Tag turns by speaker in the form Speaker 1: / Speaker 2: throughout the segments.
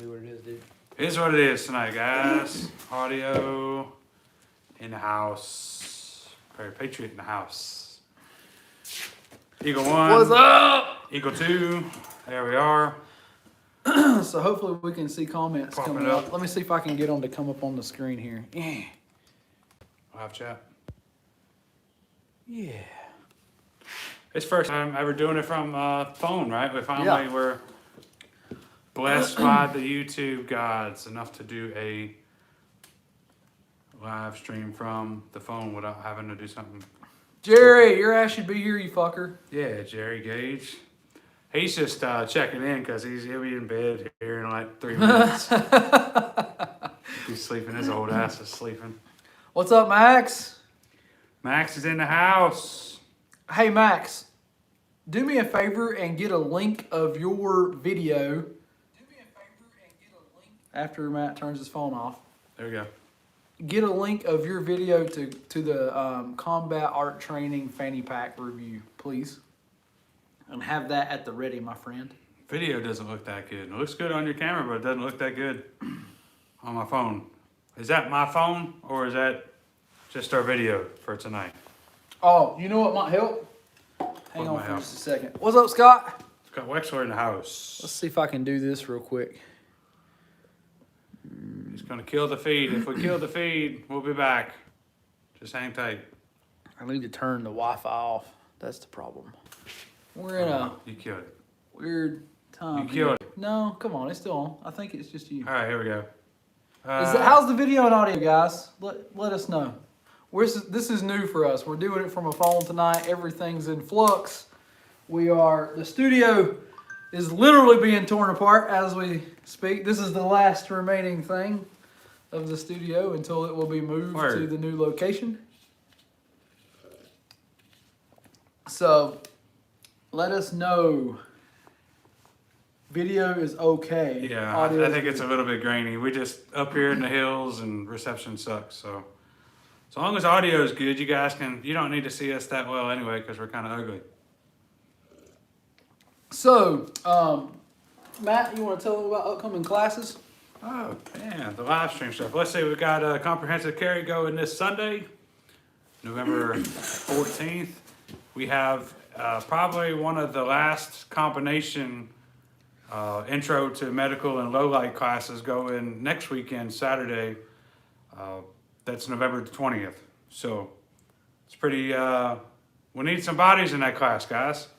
Speaker 1: be what it is, dude.
Speaker 2: It is what it is tonight, guys. Audio in the house. Patriot in the house. Eagle 1.
Speaker 1: What's up?
Speaker 2: Eagle 2. There we are.
Speaker 1: So hopefully we can see comments
Speaker 2: Popping
Speaker 1: coming
Speaker 2: up.
Speaker 1: up. Let me see if I can get them to come up on the screen here. Yeah.
Speaker 2: Live chat.
Speaker 1: Yeah.
Speaker 2: It's first time ever doing it from phone, right? We finally were blessed by the YouTube gods enough to do a live stream from the phone without having to do something.
Speaker 1: Jerry, your ass should be here, you fucker.
Speaker 2: Yeah, Jerry Gage. He's just checking in because he'll be in bed here in like 3 minutes. He's sleeping. His old ass is sleeping.
Speaker 1: What's up, Max?
Speaker 2: Max is in the house.
Speaker 1: Hey, Max, do me a favor and get a link of your video. After Matt turns his phone off.
Speaker 2: There we go.
Speaker 1: Get a link of your video to the combat art training fanny pack review, please. And have that at the ready, my friend.
Speaker 2: Video doesn't look that good. It looks good on your camera, but it doesn't look that good on my phone. Is that my phone or is that just our video for tonight?
Speaker 1: Oh, you know what might help? Hang
Speaker 2: What
Speaker 1: on
Speaker 2: might
Speaker 1: for
Speaker 2: help?
Speaker 1: just a second. What's up, Scott?
Speaker 2: Scott Wexler in the house.
Speaker 1: Let's see if I can do this real quick.
Speaker 2: He's gonna kill the feed. If we kill the feed, we'll be back. Just hang tight.
Speaker 1: I need to turn the Wi-Fi off. That's the problem. We're in a
Speaker 2: You killed it.
Speaker 1: weird time.
Speaker 2: You killed
Speaker 1: it. No, come on, it's still on. I think it's just you.
Speaker 2: All right, here we go.
Speaker 1: How's the video and audio, guys? Let us know. This is new for us. We're doing it from a phone tonight. Everything's in flux. The studio is literally being torn apart as we speak. This is the last remaining thing of the studio until it will be moved to the new location. So, let us know. Video is okay.
Speaker 2: Yeah,
Speaker 1: Audio
Speaker 2: I think it's a little bit grainy. We just up here in the hills and reception sucks. So as long as audio is good, you don't need to see us that well anyway because we're kind of ugly.
Speaker 1: So, Matt, you want to tell them about upcoming classes?
Speaker 2: Oh, man, the live stream stuff. Let's see, we've got a comprehensive carry going this Sunday, November 14th. We have probably one of the last combination intro to medical and low light classes going next weekend, Saturday. That's November 20th. So it's pretty, we need some bodies in that class, guys.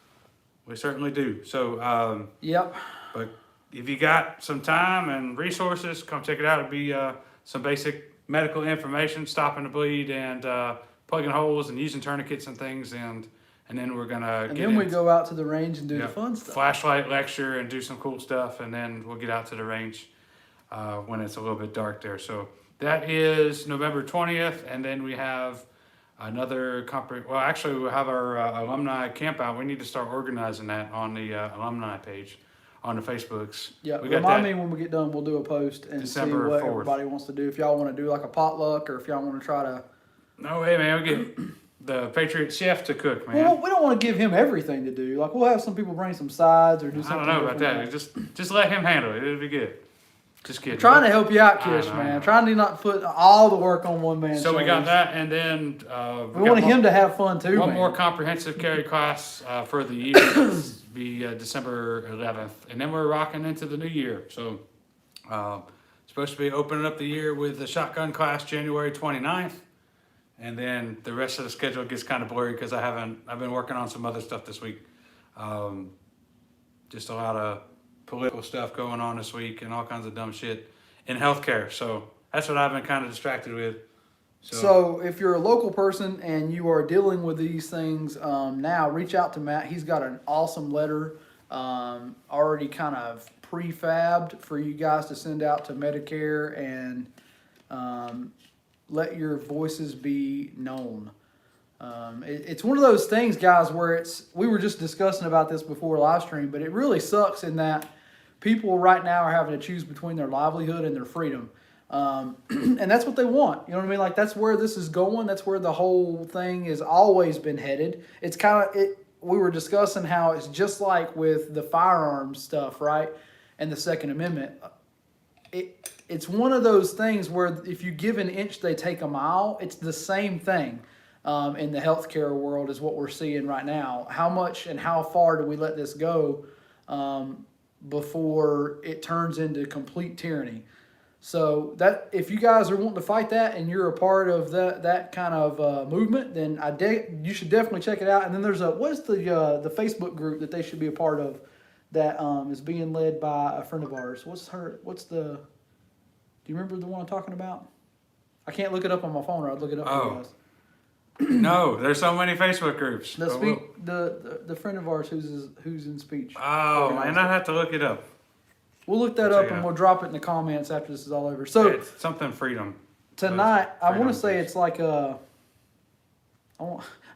Speaker 2: We certainly do. So,
Speaker 1: Yep.
Speaker 2: but if you got some time and resources, come check it out. It'll be some basic medical information, stopping the bleed and plugging holes and using tourniquets and things. And then we're gonna
Speaker 1: we go out to the range and do the fun stuff.
Speaker 2: Flashlight lecture and do some cool stuff, and then we'll get out to the range when it's a little bit dark there. So that is November 20th, and then we have another actually we'll have our alumni camp out. We need to start organizing that on the alumni page on the Facebooks.
Speaker 1: Yeah, remind me when we get done. We'll do a post and
Speaker 2: December
Speaker 1: see what
Speaker 2: 4th.
Speaker 1: everybody wants to do. If y'all want to do like a potluck, or if y'all want to try to.
Speaker 2: No, hey man, we get the Patriot chef to cook, man.
Speaker 1: Well, we don't want to give him everything to do. Like we'll have some people bring some sides or do something.
Speaker 2: I don't know about that. Just let him handle it. It'll be good. Just kidding.
Speaker 1: I'm trying to help you out, Kish, man. Trying to not put all the work on one man.
Speaker 2: So we got that, and then
Speaker 1: we wanted him to have fun too.
Speaker 2: One more comprehensive carry class for the year. It'll be December 11th, and then we're rocking into the new year. So supposed to be opening up the year with the shotgun class January 29th, and then the rest of the schedule gets kind of blurry because I've been working on some other stuff this week. Just a lot of political stuff going on this week and all kinds of dumb shit in healthcare. So that's what I've been kind of distracted with.
Speaker 1: So if you're a local person and you are dealing with these things now, reach out to Matt. He's got an awesome letter already kind of prefabbed for you guys to send out to Medicare and let your voices be known. It's one of those things, guys, where we were just discussing about this before live stream, but it really sucks in that people right now are having to choose between their livelihood and their freedom. And that's what they want. You know what I mean? Like that's where this is going. That's where the whole thing has always been headed. It's kind of, we were discussing how it's just like with the firearms stuff, right? And the Second Amendment. it's one of those things where if you give an inch, they take a mile. It's the same thing in the healthcare world is what we're seeing right now. How much and how far do we let this go before it turns into complete tyranny? So that if you guys are wanting to fight that and you're a part of that kind of movement, then you should definitely check it out. And then there's what's the Facebook group that they should be a part of that is being led by a friend of ours. Do you remember the one I'm talking about? I can't look it up on my phone, or I'd look it up for you guys.
Speaker 2: No, there's so many Facebook groups.
Speaker 1: The friend of ours who's in speech.
Speaker 2: Oh man, I'd have to look it up.
Speaker 1: We'll look that up and we'll drop it in the comments after this is all over. So
Speaker 2: it's something freedom.
Speaker 1: Tonight, I want to say it's like I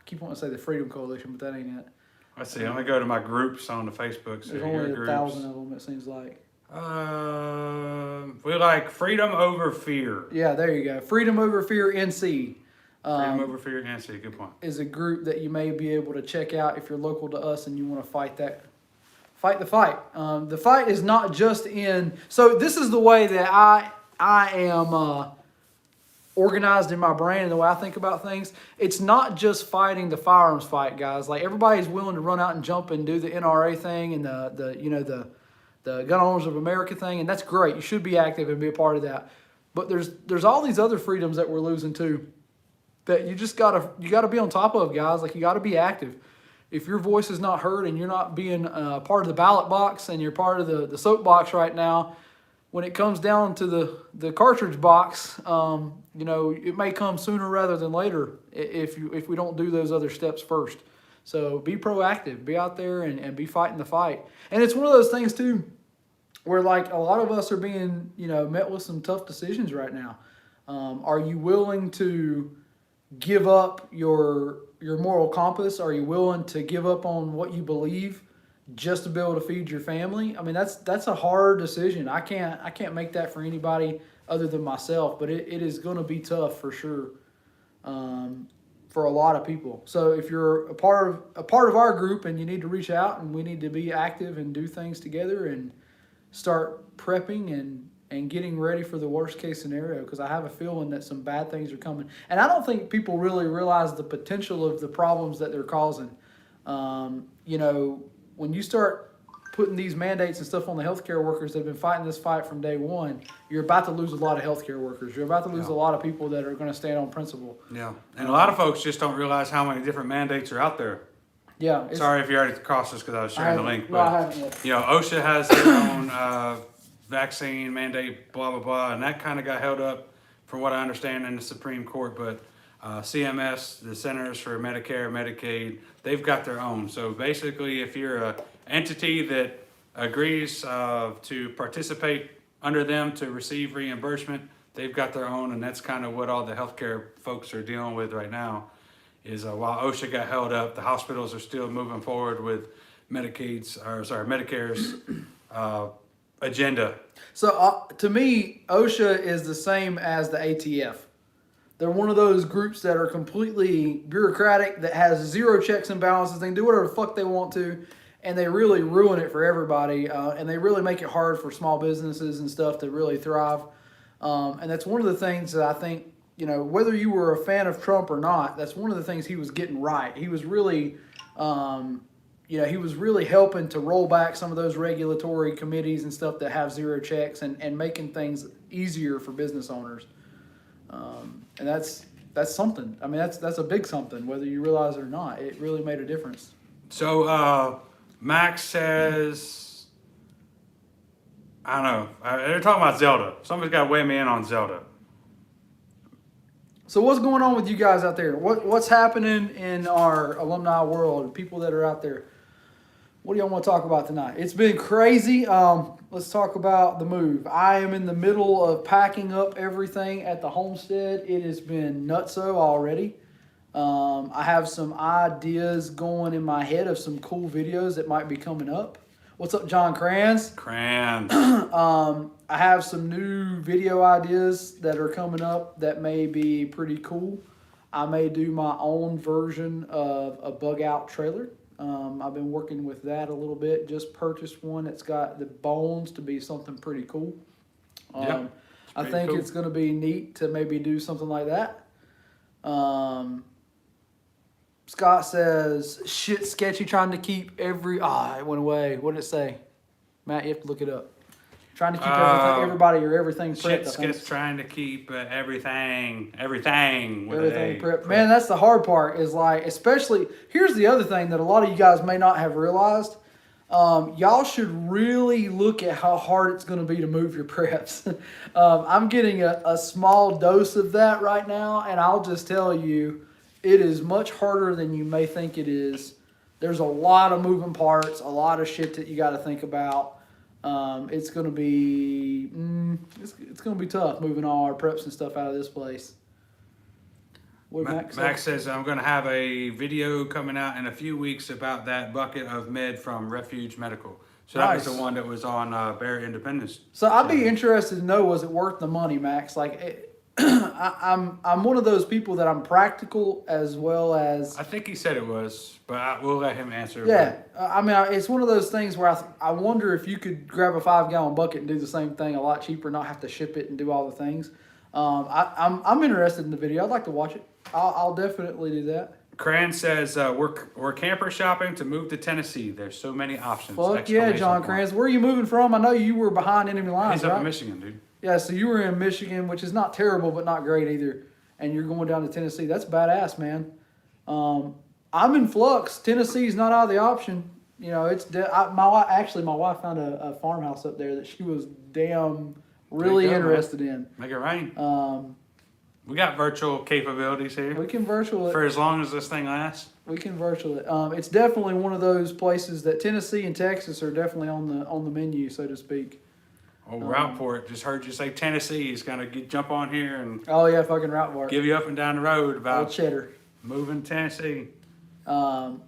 Speaker 1: keep wanting to say the Freedom Coalition, but that ain't it.
Speaker 2: Let's see. Let me go to my groups on the Facebook.
Speaker 1: There's only 1,000 of them. It seems like.
Speaker 2: We like Freedom Over Fear.
Speaker 1: Yeah, there you go. Freedom Over Fear NC.
Speaker 2: Freedom Over Fear NC. Good point.
Speaker 1: Is a group that you may be able to check out if you're local to us and you want to fight that. Fight the fight. The fight is not just in. So this is the way that I am organized in my brain and the way I think about things. It's not just fighting the firearms fight, guys. Like everybody's willing to run out and jump and do the NRA thing and the Gun Owners of America thing, and that's great. You should be active and be a part of that. But there's all these other freedoms that we're losing too, that you gotta be on top of, guys. Like you gotta be active. If your voice is not heard and you're not being part of the ballot box and you're part of the soapbox right now, when it comes down to the cartridge box, it may come sooner rather than later if we don't do those other steps first. So be proactive, be out there and be fighting the fight. And it's one of those things too, where like a lot of us are being met with some tough decisions right now. Are you willing to give up your moral compass? Are you willing to give up on what you believe just to be able to feed your family? I mean, that's a hard decision. I can't make that for anybody other than myself, but it is going to be tough for sure for a lot of people. So if you're a part of our group and you need to reach out and we need to be active and do things together and start prepping and getting ready for the worst case scenario, because I have a feeling that some bad things are coming. And I don't think people really realize the potential of the problems that they're causing. When you start putting these mandates and stuff on the healthcare workers that have been fighting this fight from day one, you're about to lose a lot of healthcare workers. You're about to lose a lot of people that are going to stand on principle.
Speaker 2: Yeah, and a lot of folks just don't realize how many different mandates are out there.
Speaker 1: Yeah.
Speaker 2: Sorry if you already crossed this because I was sharing the link.
Speaker 1: No, I haven't yet.
Speaker 2: OSHA has their own vaccine mandate, blah, blah, blah, and that kind of got held up, from what I understand, in the Supreme Court. But CMS, the Centers for Medicare, Medicaid, they've got their own. So basically, if you're an entity that agrees to participate under them to receive reimbursement, they've got their own, and that's kind of what all the healthcare folks are dealing with right now. Is while OSHA got held up, the hospitals are still moving forward with Medicare's agenda.
Speaker 1: So to me, OSHA is the same as the ATF. They're one of those groups that are completely bureaucratic, that has zero checks and balances. They can do whatever the fuck they want to, and they really ruin it for everybody. And they really make it hard for small businesses and stuff to really thrive. And that's one of the things that I think, whether you were a fan of Trump or not, that's one of the things he was getting right. He was really, he was really helping to roll back some of those regulatory committees and stuff that have zero checks and making things easier for business owners. And that's something. I mean, that's a big something, whether you realize it or not. It really made a difference.
Speaker 2: So Max says, I don't know. They're talking about Zelda. Somebody's got to weigh me in on Zelda.
Speaker 1: So what's going on with you guys out there? What's happening in our alumni world, people that are out there? What do y'all want to talk about tonight? It's been crazy. Let's talk about the move. I am in the middle of packing up everything at the homestead. It has been nutso already. I have some ideas going in my head of some cool videos that might be coming up. What's up, John Kranz? I have some new video ideas that are coming up that may be pretty cool. I may do my own version of a bug out trailer. I've been working with that a little bit. Just purchased one that's got the bones to be something pretty cool.
Speaker 2: Yeah,
Speaker 1: I
Speaker 2: pretty
Speaker 1: think
Speaker 2: cool.
Speaker 1: it's going to be neat to maybe do something like that. Scott says, shit sketchy trying to keep every... Ah, it went away. What did it say? Matt, you have to look it up. Trying to keep everybody or everything prepped, I
Speaker 2: Shit
Speaker 1: think.
Speaker 2: skits trying to keep everything with
Speaker 1: Everything
Speaker 2: a
Speaker 1: prepped. Man, that's the hard part is like, especially... Here's the other thing that a lot of you guys may not have realized. Y'all should really look at how hard it's going to be to move your preps. I'm getting a small dose of that right now, and I'll just tell you, it is much harder than you may think it is. There's a lot of moving parts, a lot of shit that you got to think about. It's going to be it's going to be tough moving all our preps and stuff out of this place. What did
Speaker 2: Max says, I'm going to have a video coming out in a few weeks about that bucket of med from Refuge Medical. So that was
Speaker 1: Nice.
Speaker 2: the one that was on Bear Independence.
Speaker 1: So I'd be interested to know, was it worth the money, Max? Like, I'm one of those people that I'm practical as well as...
Speaker 2: I think he said it was, but we'll let him answer.
Speaker 1: Yeah, I mean, it's one of those things where I wonder if you could grab a 5-gallon bucket and do the same thing a lot cheaper, not have to ship it and do all the things. I'm interested in the video. I'd like to watch it. I'll definitely do that.
Speaker 2: Cran says, we're camper shopping to move to Tennessee. There's so many options.
Speaker 1: Fuck yeah, John Kranz. Where are you moving from? I know you were behind enemy lines,
Speaker 2: He's up
Speaker 1: right?
Speaker 2: in Michigan, dude.
Speaker 1: Yeah, so you were in Michigan, which is not terrible, but not great either. And you're going down to Tennessee. That's badass, man. I'm in flux. Tennessee's not out of the option. You know, it's my wife found a farmhouse up there that she was really interested in.
Speaker 2: Make it rain. We got virtual capabilities here.
Speaker 1: We can virtual it
Speaker 2: for as long as this thing lasts.
Speaker 1: We can virtual it. It's definitely one of those places that Tennessee and Texas are definitely on the menu, so to speak.
Speaker 2: Oh, Routeport, just heard you say Tennessee. He's gonna jump on here and
Speaker 1: oh yeah, fucking Routeport.
Speaker 2: Give you up and down the road about
Speaker 1: old cheddar.
Speaker 2: Moving to Tennessee.
Speaker 1: I'm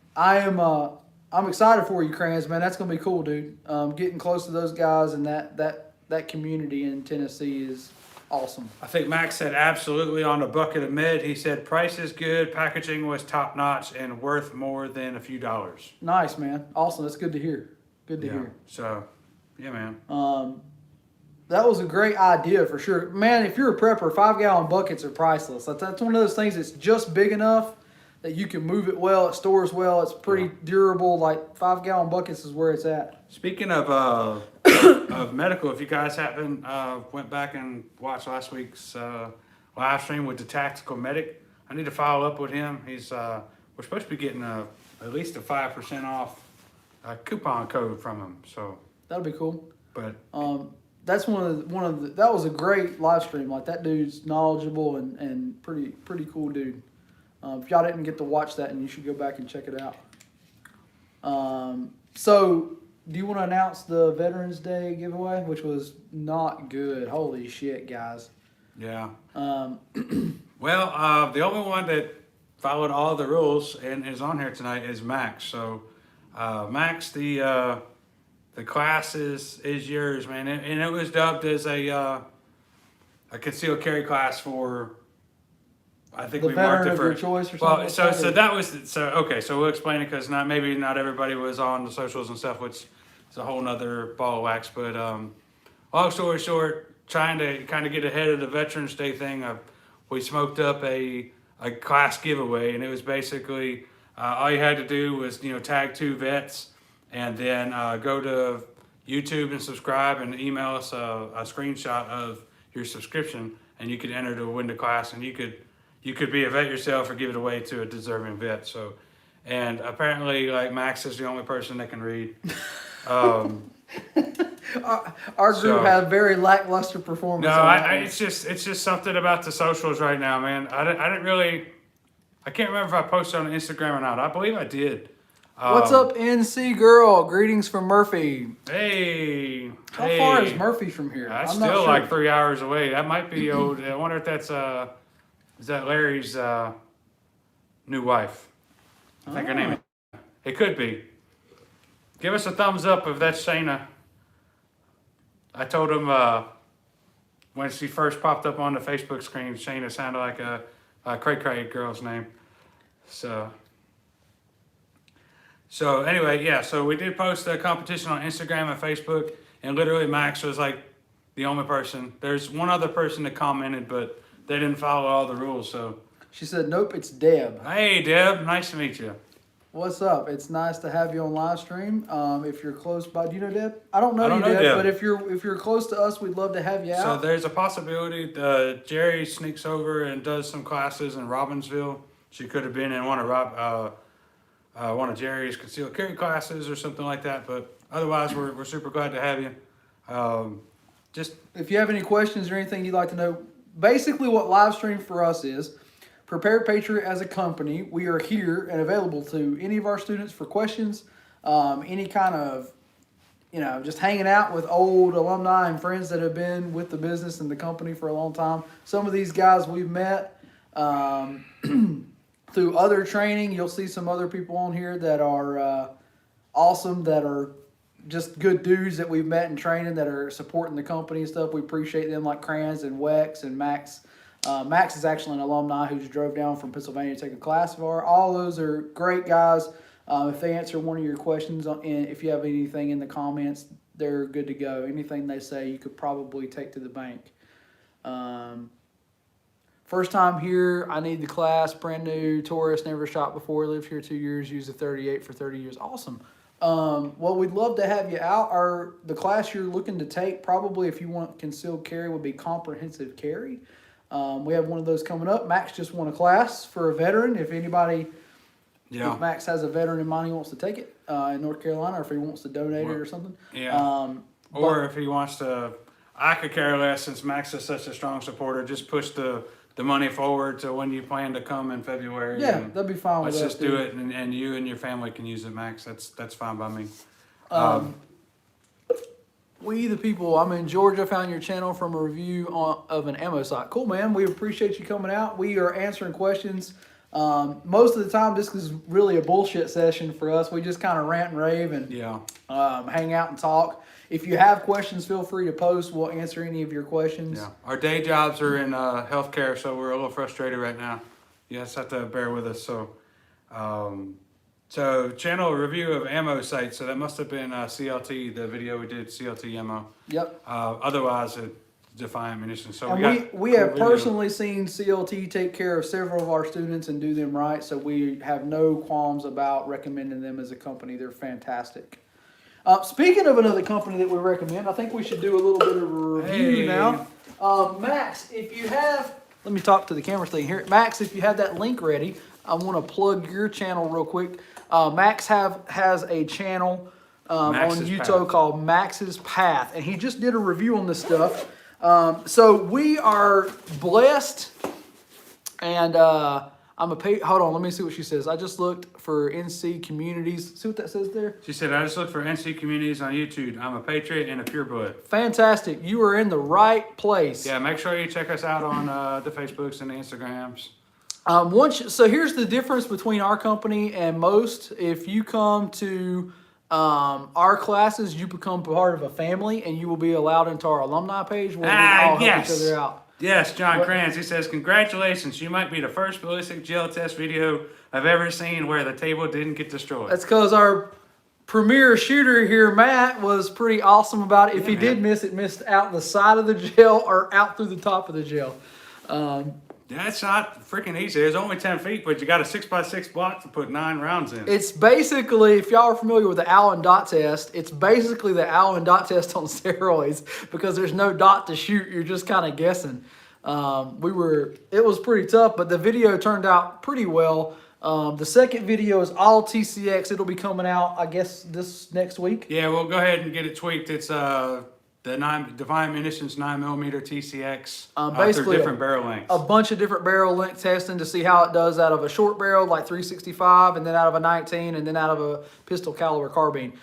Speaker 1: excited for you, Kranz, man. That's gonna be cool, dude. Getting close to those guys and that community in Tennessee is awesome.
Speaker 2: I think Max said absolutely on a bucket of med. He said price is good, packaging was top notch, and worth more than a few dollars.
Speaker 1: Nice, man. Awesome. That's good to hear. Good to hear.
Speaker 2: So, yeah, man.
Speaker 1: That was a great idea for sure. Man, if you're a prepper, 5-gallon buckets are priceless. That's one of those things that's just big enough that you can move it well, it stores well, it's pretty durable. Like 5-gallon buckets is where it's at.
Speaker 2: Speaking of medical, if you guys haven't went back and watched last week's live stream with the tactical medic, I need to follow up with him. He's we're supposed to be getting at least a 5% off coupon code from him. So
Speaker 1: that'll be cool.
Speaker 2: But
Speaker 1: that's one of the that was a great live stream. Like that dude's knowledgeable and pretty cool dude. If y'all didn't get to watch that, and you should go back and check it out. So do you want to announce the Veterans Day giveaway, which was not good? Holy shit, guys.
Speaker 2: Yeah. Well, the only one that followed all the rules and is on here tonight is Max. So, Max, the class is yours, man, and it was dubbed as a concealed carry class for. I think
Speaker 1: the
Speaker 2: we marked it for
Speaker 1: your choice or something.
Speaker 2: Well, so that was okay. So we'll explain it because maybe not everybody was on the socials and stuff, which is a whole nother ball of wax. But long story short, trying to kind of get ahead of the Veterans Day thing, we smoked up a class giveaway, and it was basically all you had to do was tag 2 vets, and then go to YouTube and subscribe, and email us a screenshot of your subscription, and you could enter to win the class, and you could be a vet yourself or give it away to a deserving vet. So, and apparently, like Max is the only person that can read.
Speaker 1: Our group had very lackluster performance.
Speaker 2: No, it's just something about the socials right now, man. I can't remember if I posted on Instagram or not. I believe I did.
Speaker 1: What's up, NC girl? Greetings from Murphy.
Speaker 2: Hey.
Speaker 1: How far is Murphy from here?
Speaker 2: That's still like 3 hours away. That might be old. I wonder if that's is that Larry's new wife? I think her name is. It could be. Give us a thumbs up if that's Shayna. I told him when she first popped up on the Facebook screen, Shayna sounded like a cray-cray girl's name. So anyway, yeah. So we did post a competition on Instagram and Facebook, and literally Max was like, the only person. There's one other person that commented, but they didn't follow all the rules. So,
Speaker 1: She said, nope, it's Deb.
Speaker 2: hey, Deb, nice to meet you.
Speaker 1: What's up? It's nice to have you on live stream. If you're close by, do you know Deb? I don't know
Speaker 2: I don't
Speaker 1: you,
Speaker 2: know
Speaker 1: Deb,
Speaker 2: Deb.
Speaker 1: but if you're close to us, we'd love to have you
Speaker 2: So
Speaker 1: out.
Speaker 2: there's a possibility Jerry sneaks over and does some classes in Robbinsville. She could have been in one of Jerry's concealed carry classes or something like that. But otherwise, we're super glad to have you. Just
Speaker 1: If you have any questions or anything you'd like to know, basically what live stream for us is, Prepared Patriot as a company, we are here and available to any of our students for questions, any kind of, just hanging out with old alumni and friends that have been with the business and the company for a long time. Some of these guys we've met through other training. You'll see some other people on here that are awesome, that are just good dudes that we've met in training that are supporting the company and stuff. We appreciate them, like Kranz and Wex and Max. Max is actually an alumni who just drove down from Pennsylvania to take a class of ours. All those are great guys. If they answer one of your questions, and if you have anything in the comments, they're good to go. Anything they say, you could probably take to the bank. First time here, I need the class, brand new, tourist, never shot before, lived here 2 years, used a 38 for 30 years. Awesome. Well, we'd love to have you out. The class you're looking to take, probably if you want concealed carry, would be comprehensive carry. We have one of those coming up. Max just won a class for a veteran. If Max has a veteran in mind, he wants to take it in North Carolina, or if he wants to donate it or something.
Speaker 2: yeah. Or if he wants to, I could care less since Max is such a strong supporter. Just push the money forward to when you plan to come in February.
Speaker 1: Yeah, that'd be fine with us.
Speaker 2: Let's just do it, and you and your family can use it, Max. That's fine by me.
Speaker 1: We the people, I'm in Georgia, found your channel from a review of an ammo site. Cool, man. We appreciate you coming out. We are answering questions. Most of the time, this is really a bullshit session for us. We just kind of rant and rave and hang out and talk. If you have questions, feel free to post. We'll answer any of your questions.
Speaker 2: Yeah, our day jobs are in healthcare, so we're a little frustrated right now. You just have to bear with us. So channel review of ammo sites. So that must have been CLT, the video we did, CLT ammo.
Speaker 1: Yep.
Speaker 2: Otherwise, Defiant Munitions. So
Speaker 1: we have personally seen CLT take care of several of our students and do them right. So we have no qualms about recommending them as a company. They're fantastic. Speaking of another company that we recommend, I think we should do a little bit of a review now. Max, if you have, let me talk to the camera thing here. Max, if you have that link ready, I want to plug your channel real quick. Max has a channel on YouTube called Max's Path, and he just did a review on this stuff. So we are blessed, and hold on, let me see what she says. I just looked for NC Communities. See what that says there?
Speaker 2: She said, I just looked for NC Communities on YouTube. I'm a patriot and a pureblood.
Speaker 1: Fantastic. You are in the right place.
Speaker 2: Yeah, make sure you check us out on the Facebooks and the Instagrams.
Speaker 1: So here's the difference between our company and most. If you come to our classes, you become part of a family, and you will be allowed into our alumni page where we all help each other out.
Speaker 2: Yes, John Kranz. He says, congratulations. You might be the first ballistic gel test video I've ever seen where the table didn't get destroyed.
Speaker 1: That's because our premier shooter here, Matt, was pretty awesome about it. If he did miss, it missed out the side of the gel or out through the top of the gel.
Speaker 2: That's not freaking easy. It's only 10 feet, but you got a 6x6 block to put 9 rounds in.
Speaker 1: It's basically, if y'all are familiar with the Allen dot test, it's basically the Allen dot test on steroids because there's no dot to shoot. You're just kind of guessing. It was pretty tough, but the video turned out pretty well. The second video is all TCX. It'll be coming out, I guess, this next week.
Speaker 2: Yeah, we'll go ahead and get it tweaked. It's the Defiant Munitions 9mm TCX.
Speaker 1: Basically
Speaker 2: different barrel lengths.
Speaker 1: A bunch of different barrel length testing to see how it does out of a short barrel like 365, and then out of a 19, and then out of a pistol caliber carbine.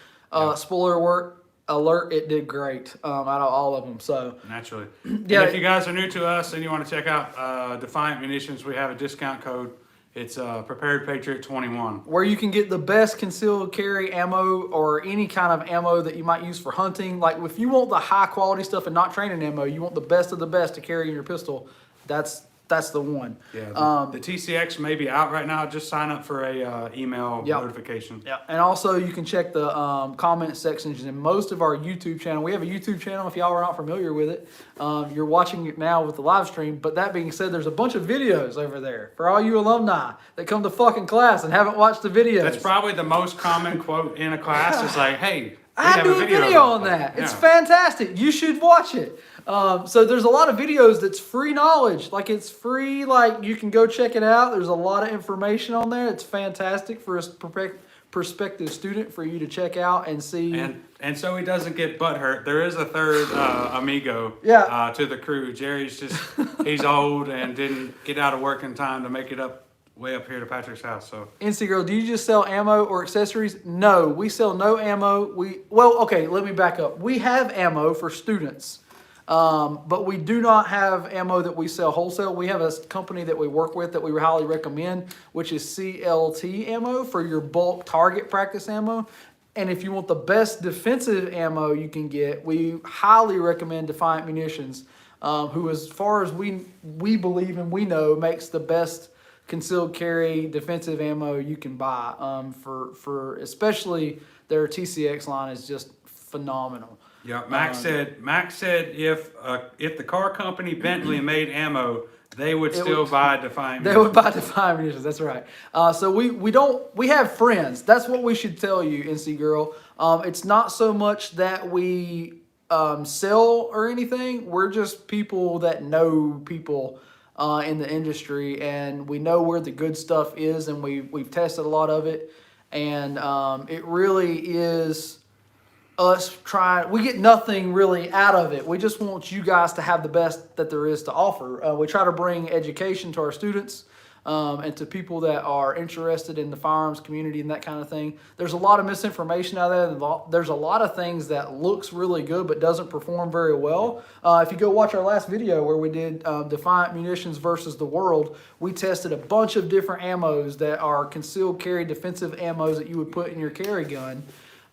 Speaker 1: Spoiler alert, it did great out of all of them. So
Speaker 2: naturally, yeah. And if you guys are new to us and you want to check out Defiant Munitions, we have a discount code. It's Prepared Patriot 21.
Speaker 1: Where you can get the best concealed carry ammo or any kind of ammo that you might use for hunting. Like if you want the high quality stuff and not training ammo, you want the best of the best to carry in your pistol, that's that's the one.
Speaker 2: Yeah, the TCX may be out right now. Just sign up for a email notification.
Speaker 1: Yeah, and also you can check the comment sections in most of our YouTube channel. We have a YouTube channel if y'all are not familiar with it. You're watching it now with the live stream. But that being said, there's a bunch of videos over there for all you alumni that come to fucking class and haven't watched the videos.
Speaker 2: That's probably the most common quote in a class. Is like, hey,
Speaker 1: I do a video on that. It's fantastic. You should watch it. So there's a lot of videos that's free knowledge. Like it's free, like you can go check it out. There's a lot of information on there. It's fantastic for a prospective student for you to check out and see.
Speaker 2: And so he doesn't get butthurt. There is a third amigo to the crew. Jerry's just, he's old and didn't get out of work in time to make it up way up here to Patrick's house. So
Speaker 1: NC Girl, do you just sell ammo or accessories? No, we sell no ammo. Well, okay, let me back up. We have ammo for students, but we do not have ammo that we sell wholesale. We have a company that we work with that we highly recommend, which is CLT ammo for your bulk target practice ammo. And if you want the best defensive ammo you can get, we highly recommend Defiant Munitions, who, as far as we believe and we know, makes the best concealed carry defensive ammo you can buy. For especially their TCX line is just phenomenal.
Speaker 2: Yeah, Max said if the car company Bentley made ammo, they would still buy Defiant Munitions.
Speaker 1: They would buy Defiant Munitions, that's right. So we have friends. That's what we should tell you, NC Girl. It's not so much that we sell or anything. We're just people that know people in the industry, and we know where the good stuff is, and we've tested a lot of it, and it really is us trying. We get nothing really out of it. We just want you guys to have the best that there is to offer. We try to bring education to our students and to people that are interested in the firearms community and that kind of thing. There's a lot of misinformation out there. There's a lot of things that looks really good but doesn't perform very well. If you go watch our last video where we did Defiant Munitions versus the World, we tested a bunch of different ammos that are concealed carry defensive ammos that you would put in your carry gun.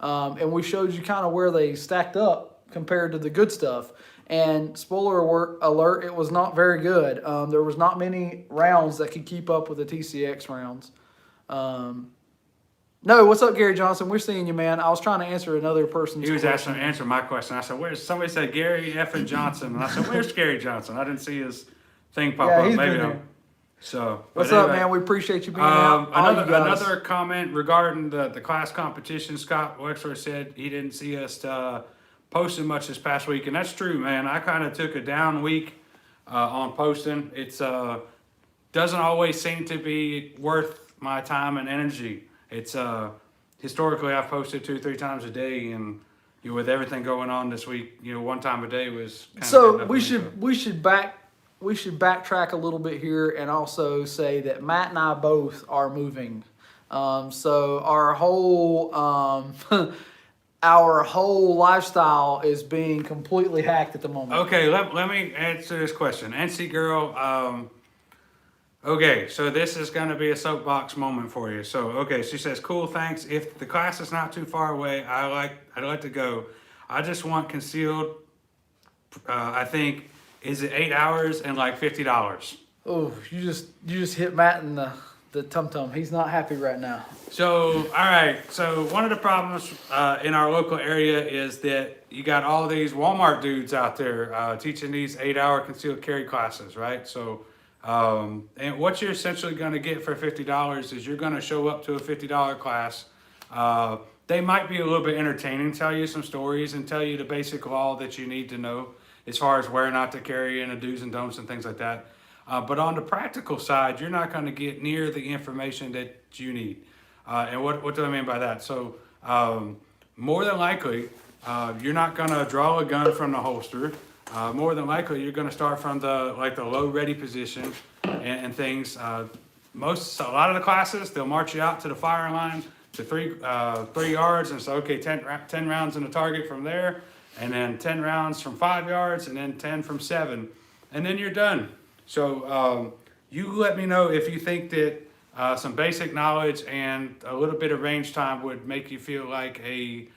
Speaker 1: And we showed you kind of where they stacked up compared to the good stuff. And spoiler alert, it was not very good. There was not many rounds that could keep up with the TCX rounds. No, what's up, Gary Johnson? We're seeing you, man. I was trying to answer another person's
Speaker 2: He was
Speaker 1: question.
Speaker 2: answering my question. I said, "Where's?" Somebody said Gary effing Johnson, and I said, "Where's Gary Johnson?" I didn't see his thing pop up.
Speaker 1: He's
Speaker 2: Maybe
Speaker 1: been
Speaker 2: no.
Speaker 1: here.
Speaker 2: So
Speaker 1: What's up, man? We appreciate you being out.
Speaker 2: Another comment regarding the class competition. Scott Wexler said he didn't see us posting much this past week, and that's true, man. I kind of took a down week on posting. It's doesn't always seem to be worth my time and energy. It's historically I've posted 2-3 times a day, and with everything going on this week, one time a day was kind
Speaker 1: So
Speaker 2: of
Speaker 1: we should backtrack a little bit here and also say that Matt and I both are moving. So our whole lifestyle is being completely hacked at the moment.
Speaker 2: Okay, let me answer this question. NC Girl, okay, so this is going to be a soapbox moment for you. So, okay, she says, cool, thanks. If the class is not too far away, I'd like to go. I just want concealed, I think, is it 8 hours and like $50?
Speaker 1: Oh, you just hit Matt in the tum-tum. He's not happy right now.
Speaker 2: So, all right. So one of the problems in our local area is that you got all these Walmart dudes out there teaching these 8-hour concealed carry classes, right? So, and what you're essentially going to get for $50 is you're going to show up to a $50 class. They might be a little bit entertaining, tell you some stories, and tell you the basic law that you need to know as far as where not to carry and the do's and don'ts and things like that. But on the practical side, you're not going to get near the information that you need. And what do I mean by that? So more than likely, you're not going to draw a gun from the holster. More than likely, you're going to start from the low ready position and things. A lot of the classes, they'll march you out to the firing line to 3 yards and say, okay, 10 rounds in the target from there, and then 10 rounds from 5 yards, and then 10 from 7, and then you're done. So you let me know if you think that some basic knowledge and a little bit of range time would make you feel like a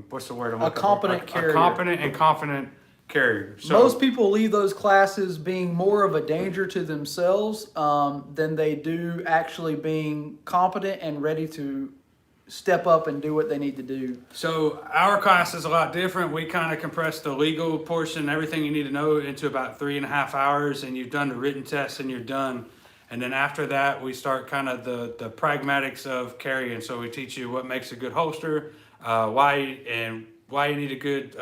Speaker 2: what's the word?
Speaker 1: A competent carrier.
Speaker 2: A competent and confident carrier. So
Speaker 1: Most people leave those classes being more of a danger to themselves than they do actually being competent and ready to step up and do what they need to do.
Speaker 2: So our class is a lot different. We kind of compress the legal portion, everything you need to know, into about 3.5 hours, and you've done the written test and you're done. And then after that, we start kind of the pragmatics of carrying. So we teach you what makes a good holster, why you need a good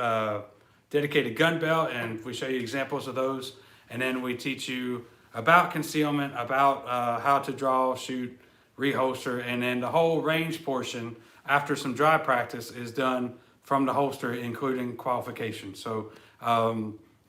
Speaker 2: dedicated gun belt, and we show you examples of those. And then we teach you about concealment, about how to draw, shoot, reholster, and then the whole range portion after some dry practice is done from the holster, including qualification. So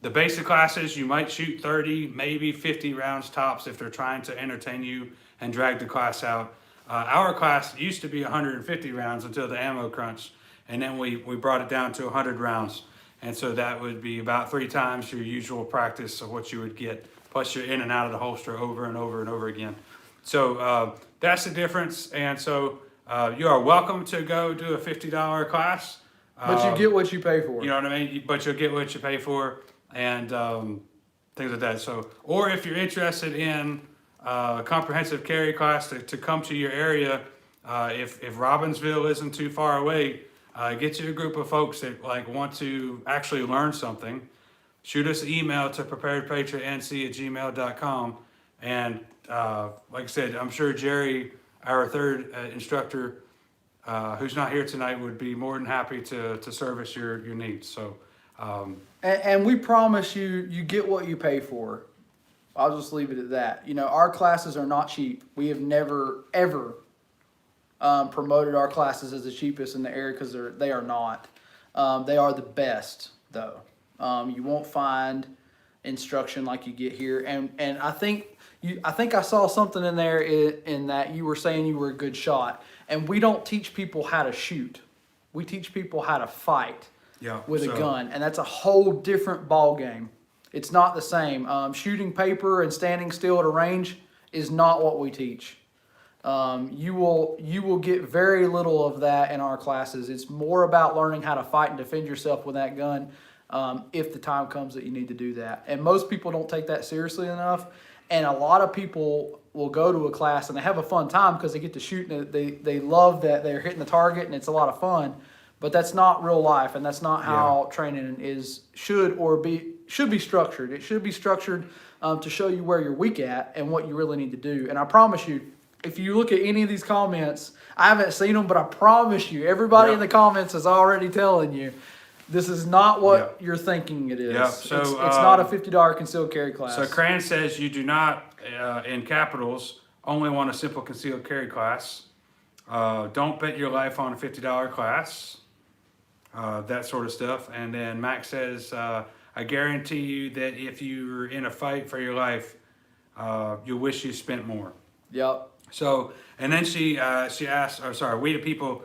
Speaker 2: the basic classes, you might shoot 30, maybe 50 rounds tops if they're trying to entertain you and drag the class out. Our class used to be 150 rounds until the ammo crunch, and then we brought it down to 100 rounds. And so that would be about 3 times your usual practice of what you would get, plus you're in and out of the holster over and over and over again. So that's the difference. And so you are welcome to go do a $50 class.
Speaker 1: But you get what you pay for.
Speaker 2: You know what I mean? But you'll get what you pay for, and things like that. So, or if you're interested in a comprehensive carry class to come to your area, if Robbinsville isn't too far away, get you a group of folks that want to actually learn something. Shoot us an email to preparedpatriotnc@gmail.com, and like I said, I'm sure Jerry, our third instructor, who's not here tonight, would be more than happy to service your needs. So,
Speaker 1: and we promise you get what you pay for. I'll just leave it at that. You know, our classes are not cheap. We have never, ever promoted our classes as the cheapest in the area, because they are not. They are the best, though. You won't find instruction like you get here. And I think I saw something in there in that you were saying you were a good shot. And we don't teach people how to shoot. We teach people how to fight with a gun. And that's a whole different ball game. It's not the same. Shooting paper and standing still at a range is not what we teach. You will get very little of that in our classes. It's more about learning how to fight and defend yourself with that gun, if the time comes that you need to do that. And most people don't take that seriously enough. And a lot of people will go to a class and they have a fun time because they get to shoot, and they love that they're hitting the target and it's a lot of fun. But that's not real life, and that's not how training should be structured. It should be structured to show you where you're weak at and what you really need to do. And I promise you, if you look at any of these comments, I haven't seen them, but I promise you, everybody in the comments is already telling you, this is not what you're thinking it is.
Speaker 2: So,
Speaker 1: it's not a $50 concealed carry class.
Speaker 2: So Cran says you do not, in capitals, only want a simple concealed carry class. Don't bet your life on a $50 class. That sort of stuff. And then Max says, I guarantee you that if you're in a fight for your life, you'll wish you spent more.
Speaker 1: Yep.
Speaker 2: So, and then she asked, We the People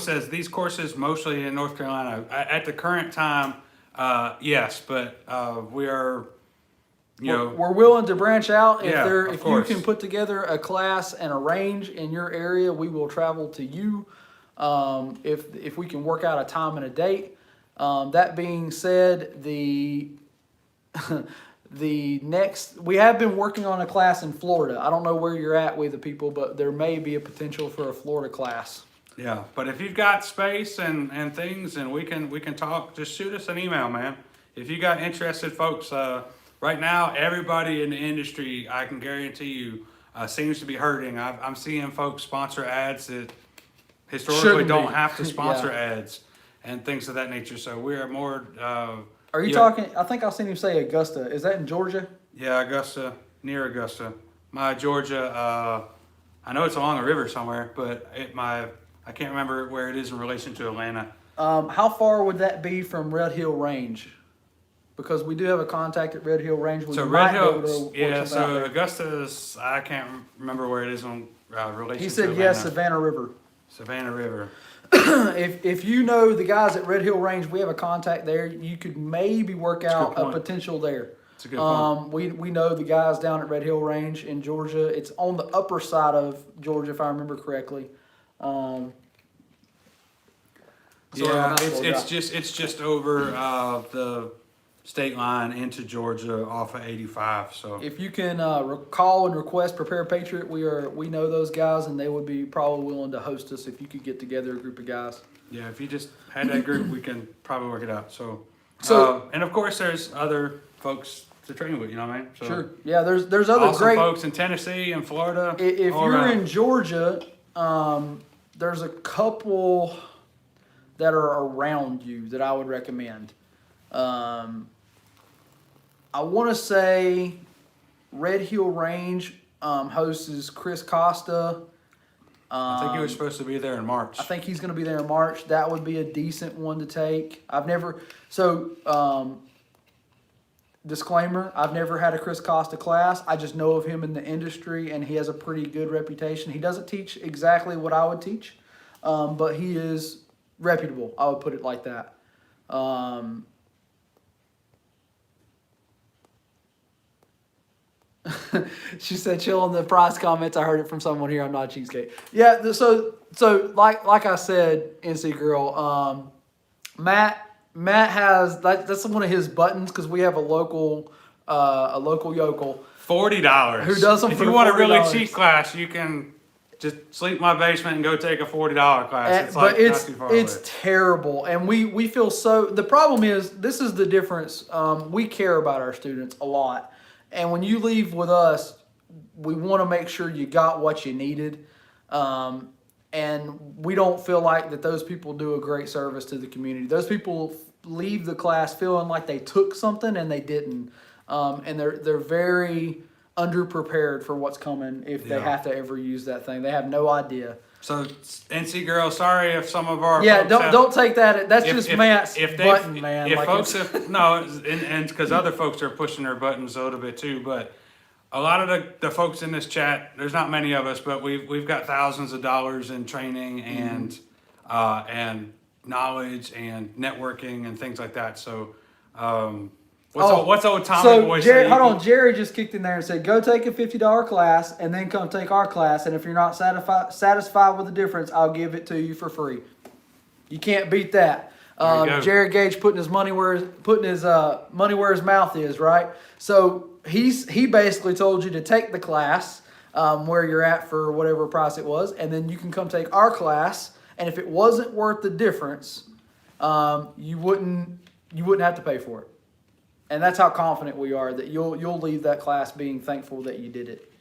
Speaker 2: says these courses mostly in North Carolina. At the current time, yes, but we are,
Speaker 1: we're willing to branch out. If you
Speaker 2: course.
Speaker 1: can put together a class and a range in your area, we will travel to you. If we can work out a time and a date. That being said, we have been working on a class in Florida. I don't know where you're at with the people, but there may be a potential for a Florida class.
Speaker 2: Yeah, but if you've got space and things, and we can talk, just shoot us an email, man. If you got interested folks, right now everybody in the industry, I can guarantee you, seems to be hurting. I'm seeing folks sponsor ads that historically don't have to sponsor ads and things of that nature. So we are more.
Speaker 1: Are you talking? I think I've seen him say Augusta. Is that in Georgia?
Speaker 2: Yeah, Augusta, near Augusta. My Georgia. I know it's along a river somewhere, but I can't remember where it is in relation to Atlanta.
Speaker 1: How far would that be from Red Hill Range? Because we do have a contact at Red Hill Range.
Speaker 2: So Red Hill, so Augusta's, I can't remember where it is on relation to
Speaker 1: He said
Speaker 2: Atlanta.
Speaker 1: yes, Savannah River.
Speaker 2: Savannah River.
Speaker 1: If you know the guys at Red Hill Range, we have a contact there. You could maybe work out a potential there.
Speaker 2: That's a good point.
Speaker 1: We know the guys down at Red Hill Range in Georgia. It's on the upper side of Georgia, if I remember correctly.
Speaker 2: It's just over state line into Georgia off of 85. So
Speaker 1: If you can call and request Prepare Patriot, we know those guys, and they would be probably willing to host us if you could get together a group of guys.
Speaker 2: yeah, if you just had that group, we can probably work it out. So,
Speaker 1: So-
Speaker 2: and of course, there's other folks to train with. You know what I mean? So,
Speaker 1: Sure. Yeah, there's other
Speaker 2: awesome
Speaker 1: great
Speaker 2: folks in Tennessee and Florida.
Speaker 1: If
Speaker 2: all
Speaker 1: you're
Speaker 2: around.
Speaker 1: in Georgia, there's a couple that are around you that I would recommend. I want to say Red Hill Range hosts Chris Costa.
Speaker 2: I think he was supposed to be there in March.
Speaker 1: I think he's going to be there in March. That would be a decent one to take. Disclaimer, I've never had a Chris Costa class. I just know of him in the industry, and he has a pretty good reputation. He doesn't teach exactly what I would teach, but he is reputable. I would put it like that. She said, chill on the price comments. I heard it from someone here. I'm not a cheapskate. Yeah, so like I said, NC Girl, Matt has that's one of his buttons because we have a local yokel
Speaker 2: $40.
Speaker 1: Who does them
Speaker 2: if
Speaker 1: for
Speaker 2: you want a really
Speaker 1: $40.
Speaker 2: cheap class, you can just sleep in my basement and go take a $40 class. It's
Speaker 1: but
Speaker 2: like not too far
Speaker 1: it's
Speaker 2: away.
Speaker 1: terrible, and we feel so. The problem is this is the difference. We care about our students a lot, and when you leave with us, we want to make sure you got what you needed. And we don't feel like that those people do a great service to the community. Those people leave the class feeling like they took something and they didn't. And they're very underprepared for what's coming if they have to ever use that thing. They have no idea.
Speaker 2: So NC Girl, sorry if some of our
Speaker 1: Yeah,
Speaker 2: folks
Speaker 1: don't take that. That's
Speaker 2: if-
Speaker 1: just
Speaker 2: if-
Speaker 1: Matt's
Speaker 2: if they-
Speaker 1: button, man.
Speaker 2: If
Speaker 1: Like
Speaker 2: folks
Speaker 1: it's-
Speaker 2: have, no, and because other folks are pushing their buttons a little bit too, but a lot of the folks in this chat, there's not many of us, but we've got thousands of dollars in training and knowledge and networking and things like that. So what's old Tommy boy say?
Speaker 1: Hold on, Jerry just kicked in there and said, go take a $50 class and then come take our class, and if you're not satisfied with the difference, I'll give it to you for free. You can't beat that.
Speaker 2: There you go.
Speaker 1: Jerry Gage putting his money where his mouth is, right? So he basically told you to take the class where you're at for whatever price it was, and then you can come take our class. And if it wasn't worth the difference, you wouldn't have to pay for it. And that's how confident we are that you'll leave that class being thankful that you did it.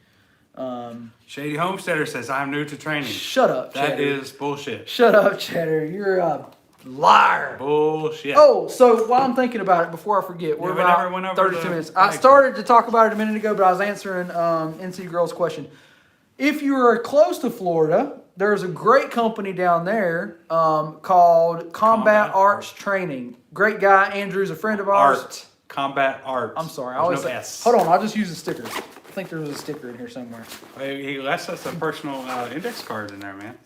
Speaker 2: Shady Homesteader says, I'm new to training.
Speaker 1: Shut up, Cheddar.
Speaker 2: That is bullshit.
Speaker 1: Shut up, Cheddar. You're a liar.
Speaker 2: Bullshit.
Speaker 1: Oh, so while I'm thinking about it, before I forget, we're
Speaker 2: we never
Speaker 1: about
Speaker 2: went over
Speaker 1: 32
Speaker 2: the
Speaker 1: minutes. I
Speaker 2: thank
Speaker 1: started to talk about it a minute ago, but I was answering NC Girl's question. If you are close to Florida, there's a great company down there called Combat Arts Training. Great guy. Andrew's a friend of ours.
Speaker 2: Combat Art.
Speaker 1: I'm sorry. I
Speaker 2: There's
Speaker 1: always
Speaker 2: no
Speaker 1: say,
Speaker 2: S.
Speaker 1: hold on, I'll just use a sticker. I think there was a sticker in here somewhere.
Speaker 2: He left us a personal index card in there, man.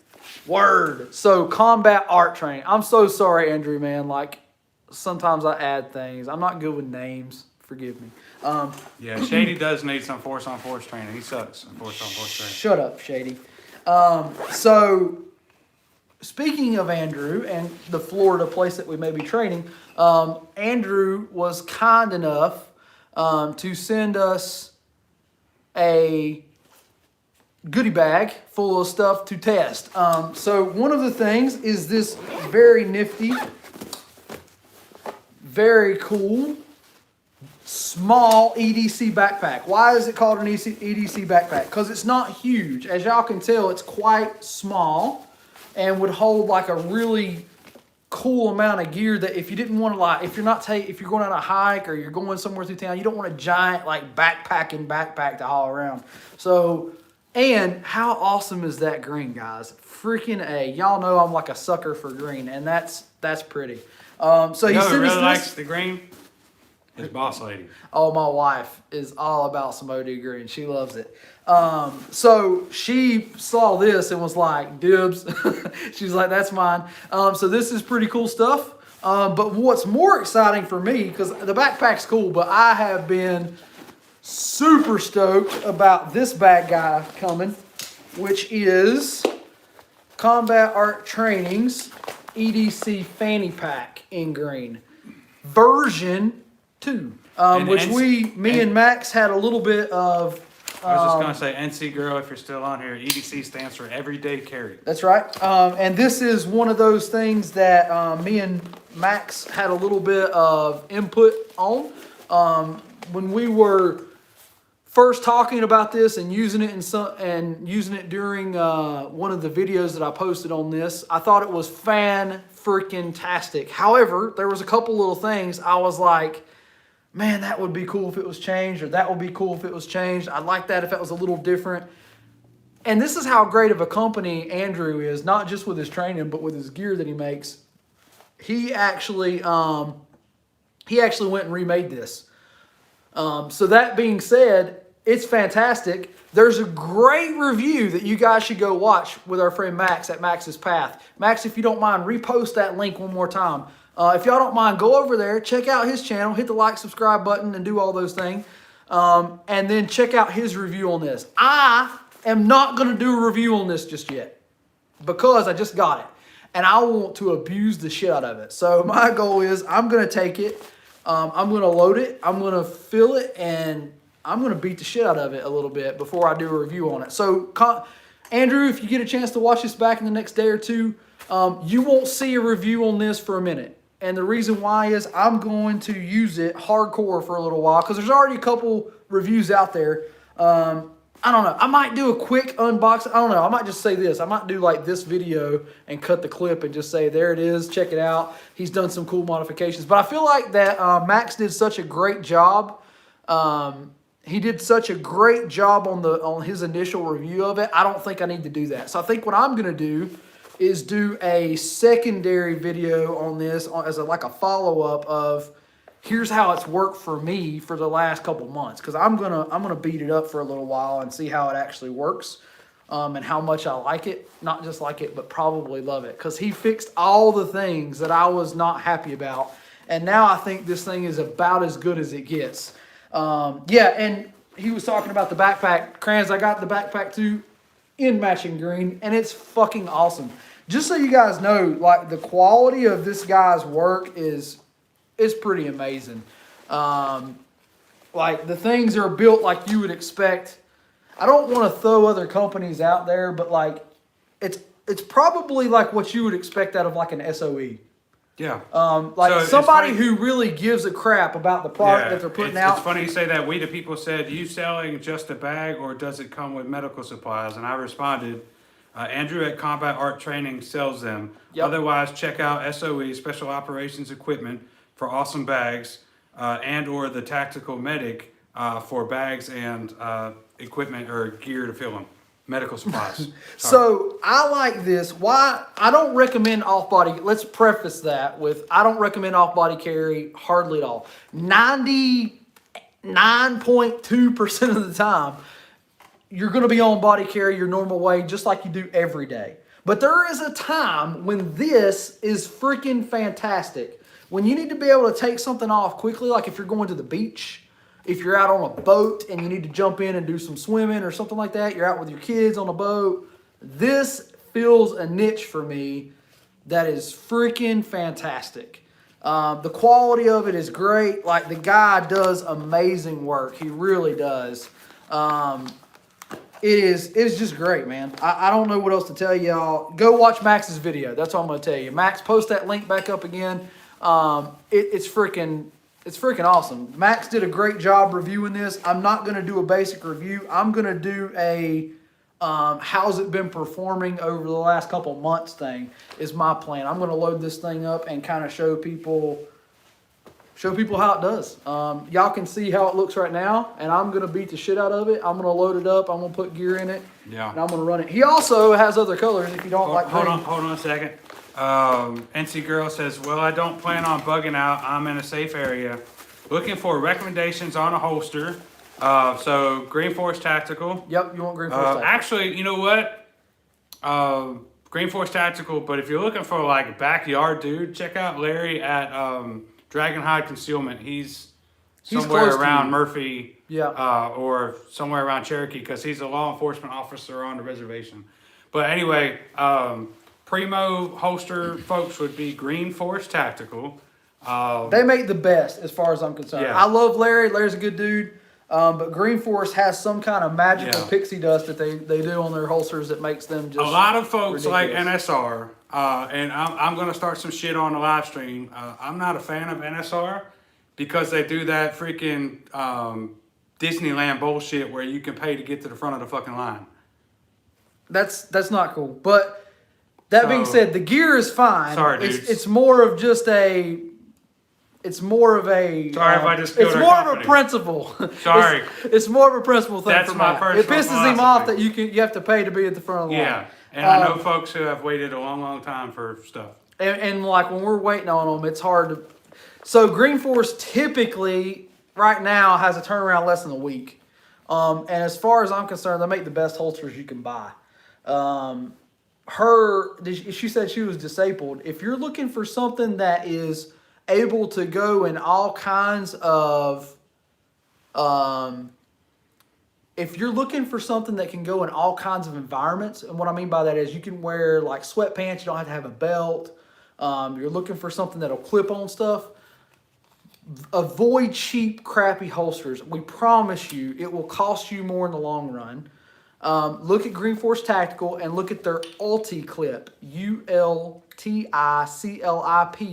Speaker 1: Word. So Combat Art Training. I'm so sorry, Andrew, man. Like, sometimes I add things. I'm not good with names. Forgive me.
Speaker 2: Yeah, Shady does need some force-on-force training. He sucks in force-on-force training.
Speaker 1: Shut up, Shady. So, speaking of Andrew and the Florida place that we may be training, Andrew was kind enough to send us a goodie bag full of stuff to test. So one of the things is this very nifty, very cool, small EDC backpack. Why is it called an EDC backpack? Because it's not huge. As y'all can tell, it's quite small and would hold like a really cool amount of gear that if you didn't want to, like, if you're going on a hike or you're going somewhere through town, you don't want a giant like backpack to haul around. So, and how awesome is that green, guys? Freaking A. Y'all know I'm like a sucker for green, and that's pretty. So he sent
Speaker 2: really
Speaker 1: us this.
Speaker 2: likes the green? His boss lady.
Speaker 1: Oh, my wife is all about some OD green. She loves it. So she saw this and was like, dibs. She's like, that's mine. So this is pretty cool stuff. But what's more exciting for me, because the backpack's cool, but I have been super stoked about this bad guy coming, which is Combat Art Training's EDC Fanny Pack in green. Version 2,
Speaker 2: And
Speaker 1: which
Speaker 2: NC
Speaker 1: me and Max had a little bit of.
Speaker 2: I was just gonna say, NC Girl, if you're still on here, EDC stands for Everyday Carry.
Speaker 1: That's right. And this is one of those things that me and Max had a little bit of input on. When we were first talking about this and using it using it during one of the videos that I posted on this, I thought it was fan-freaking-tastic. However, there was a couple little things I was like, man, that would be cool if it was changed, or that would be cool if it was changed. I'd like that if it was a little different. And this is how great of a company Andrew is, not just with his training, but with his gear that he makes. He actually went and remade this. So that being said, it's fantastic. There's a great review that you guys should go watch with our friend Max at Max's Path. Max, if you don't mind, repost that link one more time. If y'all don't mind, go over there, check out his channel, hit the like, subscribe button, and do all those things. And then check out his review on this. I am not going to do a review on this just yet because I just got it. And I want to abuse the shit out of it. So my goal is I'm going to take it, I'm going to load it, I'm going to fill it, and I'm going to beat the shit out of it a little bit before I do a review on it. So Andrew, if you get a chance to watch this back in the next day or two, you won't see a review on this for a minute. And the reason why is I'm going to use it hardcore for a little while because there's already a couple reviews out there. I don't know. I might do a quick unboxing. I don't know. I might just say this. I might do like this video and cut the clip and just say, there it is. Check it out. He's done some cool modifications. But I feel like that Max did such a great job. He did such a great job on his initial review of it. I don't think I need to do that. So I think what I'm going to do is do a secondary video on this as like a follow-up of here's how it's worked for me for the last couple months, because I'm gonna beat it up for a little while and see how it actually works, and how much I like it. Not just like it, but probably love it, because he fixed all the things that I was not happy about, and now I think this thing is about as good as it gets. Yeah, and he was talking about the backpack. Kranz, I got the backpack too in matching green, and it's fucking awesome. Just so you guys know, like, the quality of this guy's work is pretty amazing. Like, the things are built like you would expect. I don't want to throw other companies out there, but like, it's probably like what you would expect out of like an SOE.
Speaker 2: Yeah.
Speaker 1: Like
Speaker 2: So
Speaker 1: somebody who really gives a crap about the product that they're putting out.
Speaker 2: It's funny you say that. We the people said, you selling just a bag or does it come with medical supplies? And I responded, Andrew at Combat Art Training sells them.
Speaker 1: Yep.
Speaker 2: Otherwise, check out SOE, Special Operations Equipment, for awesome bags, and or the Tactical Medic for bags and equipment or gear to fill them. Medical supplies.
Speaker 1: So I like this. Why? I don't recommend off-body. Let's preface that with I don't recommend off-body carry hardly at all. 99.2% of the time, you're going to be on body carry your normal way, just like you do every day. But there is a time when this is freaking fantastic. When you need to be able to take something off quickly, like if you're going to the beach, if you're out on a boat and you need to jump in and do some swimming or something like that, you're out with your kids on a boat, this fills a niche for me that is freaking fantastic. The quality of it is great. Like, the guy does amazing work. He really does. It's just great, man. I don't know what else to tell y'all. Go watch Max's video. That's all I'm going to tell you. Max, post that link back up again. It's freaking awesome. Max did a great job reviewing this. I'm not going to do a basic review. I'm going to do a how's it been performing over the last couple months thing is my plan. I'm going to load this thing up and kind of show people how it does. Y'all can see how it looks right now, and I'm going to beat the shit out of it. I'm going to load it up. I'm going to put gear in it. Yeah. And I'm going to run it. He also has other colors if you don't like green.
Speaker 2: Hold on a second. NC Girl says, well, I don't plan on bugging out. I'm in a safe area. Looking for recommendations on a holster. So Green Force Tactical.
Speaker 1: Yep, you want Green Force Tactical.
Speaker 2: Actually, you know what? Green Force Tactical, but if you're looking for like a backyard dude, check out Larry at Dragonhide Concealment. He's somewhere around Murphy, or somewhere around Cherokee, because he's a law enforcement officer on the reservation. But anyway, primo holster folks would be Green Force Tactical.
Speaker 1: They make the best, as far as I'm concerned.
Speaker 2: Yeah.
Speaker 1: I love Larry. Larry's a good dude. But Green Force has some kind of magical pixie dust that they do on their holsters that makes them just
Speaker 2: a lot of folks
Speaker 1: ridiculous.
Speaker 2: like NSR, and I'm going to start some shit on the live stream. I'm not a fan of NSR because they do that freaking Disneyland bullshit where you can pay to get to the front of the fucking line.
Speaker 1: That's not cool. But that being said, the gear is fine.
Speaker 2: Sorry, dudes.
Speaker 1: It's more of just a. It's more of a.
Speaker 2: Sorry if I just killed
Speaker 1: It's
Speaker 2: our
Speaker 1: more of
Speaker 2: company.
Speaker 1: a principle.
Speaker 2: Sorry.
Speaker 1: It's more of a principle thing
Speaker 2: That's
Speaker 1: for
Speaker 2: my
Speaker 1: Matt.
Speaker 2: personal
Speaker 1: It pisses him off that you have to pay to be at the front of the line.
Speaker 2: Yeah, and I know folks who have waited a long time for stuff.
Speaker 1: And like when we're waiting on them, it's hard to. So Green Force typically right now has a turnaround less than a week. And as far as I'm concerned, they make the best holsters you can buy. She said she was disabled. If you're looking for something that is able to go in all kinds of, if you're looking for something that can go in all kinds of environments, and what I mean by that is you can wear like sweatpants, you don't have to have a belt. You're looking for something that'll clip on stuff. Avoid cheap, crappy holsters. We promise you it will cost you more in the long run. Look at Green Force Tactical and look at their Ulti-Clip, ULTICLIP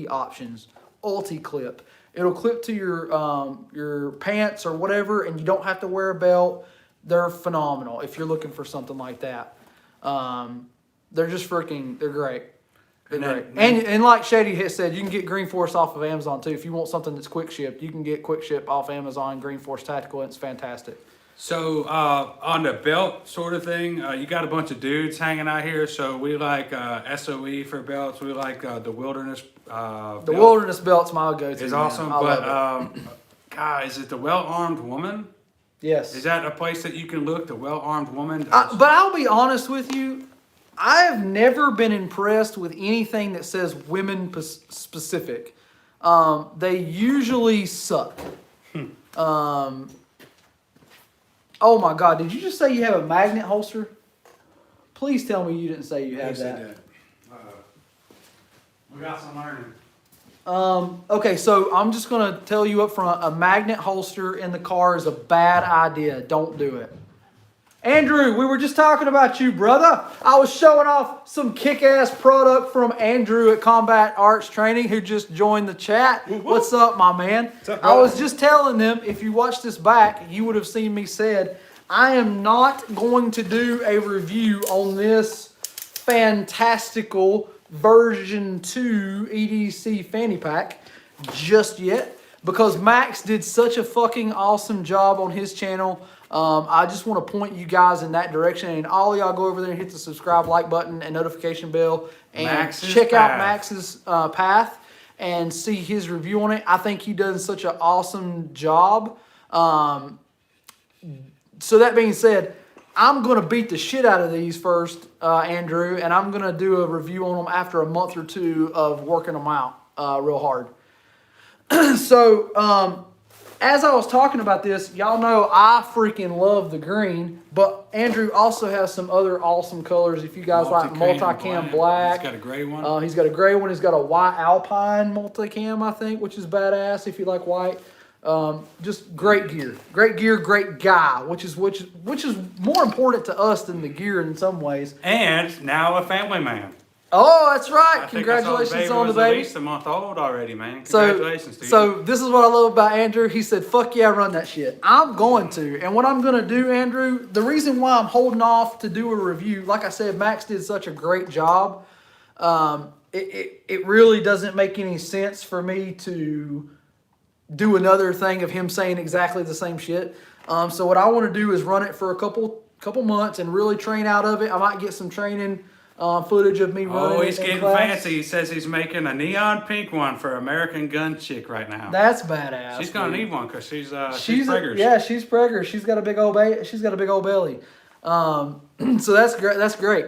Speaker 1: options. Ulti-Clip. It'll clip to your pants or whatever, and you don't have to wear a belt. They're phenomenal if you're looking for something like that. They're just they're great. They're great. And like Shady has said, you can get Green Force off of Amazon too. If you want something that's quick shipped, you can get quick ship off Amazon, Green Force Tactical, and it's fantastic.
Speaker 2: So on the belt sort of thing, you got a bunch of dudes hanging out here. So we like SOE for belts. We like the Wilderness.
Speaker 1: The Wilderness belt's my go-to.
Speaker 2: Is awesome, but God, is it the Well-Armed Woman?
Speaker 1: Yes.
Speaker 2: Is that a place that you can look? The Well-Armed Woman.
Speaker 1: But I'll be honest with you, I have never been impressed with anything that says women specific. They usually suck. Oh my God, did you just say you have a magnet holster? Please tell me you didn't say you had that.
Speaker 2: We got some learning.
Speaker 1: Okay, so I'm just going to tell you up front, a magnet holster in the car is a bad idea. Don't do it. Andrew, we were just talking about you, brother. I was showing off some kick-ass product from Andrew at Combat Arts Training who just joined the chat. What's up, my man?
Speaker 2: What's up,
Speaker 1: I was just telling them, if you watch this back, you would have seen me said, I am not going to do a review on this fantastical version 2 EDC fanny pack just yet because Max did such a fucking awesome job on his channel. I just want to point you guys in that direction, and all y'all go over there and hit the subscribe, like button, and notification bell, and check out Max's path and see his review on it. I think he does such an awesome job. So that being said, I'm going to beat the shit out of these first, Andrew, and I'm going to do a review on them after a month or two of working them out real hard. So, as I was talking about this, y'all know I freaking love the green, but Andrew also has some other awesome colors. If you guys like multicam black.
Speaker 2: He's got a gray one.
Speaker 1: He's got a gray one. He's got a white Alpine multicam, I think, which is badass if you like white. Just great gear, great guy, which is more important to us than the gear in some ways.
Speaker 2: And now a family man.
Speaker 1: Oh, that's right!
Speaker 2: I
Speaker 1: Congratulations
Speaker 2: think
Speaker 1: on the
Speaker 2: was
Speaker 1: baby.
Speaker 2: At least a month old already, man. Congratulations to you.
Speaker 1: So this is what I love about Andrew. He said, "Fuck yeah, run that shit." I'm going to, and what I'm going to do, Andrew. The reason why I'm holding off to do a review, like I said, Max did such a great job. It really doesn't make any sense for me to do another thing of him saying exactly the same shit. So what I want to do is run it for a couple months and really train out of it. I might get some training footage of me running.
Speaker 2: Oh, he's
Speaker 1: in
Speaker 2: getting
Speaker 1: class.
Speaker 2: fancy. He says he's making a neon pink one for American Gun Chick right now.
Speaker 1: That's badass.
Speaker 2: She's gonna need one because she's
Speaker 1: she's
Speaker 2: preggers.
Speaker 1: Yeah, she's preggers. She's got a big old belly. So that's great. That's great.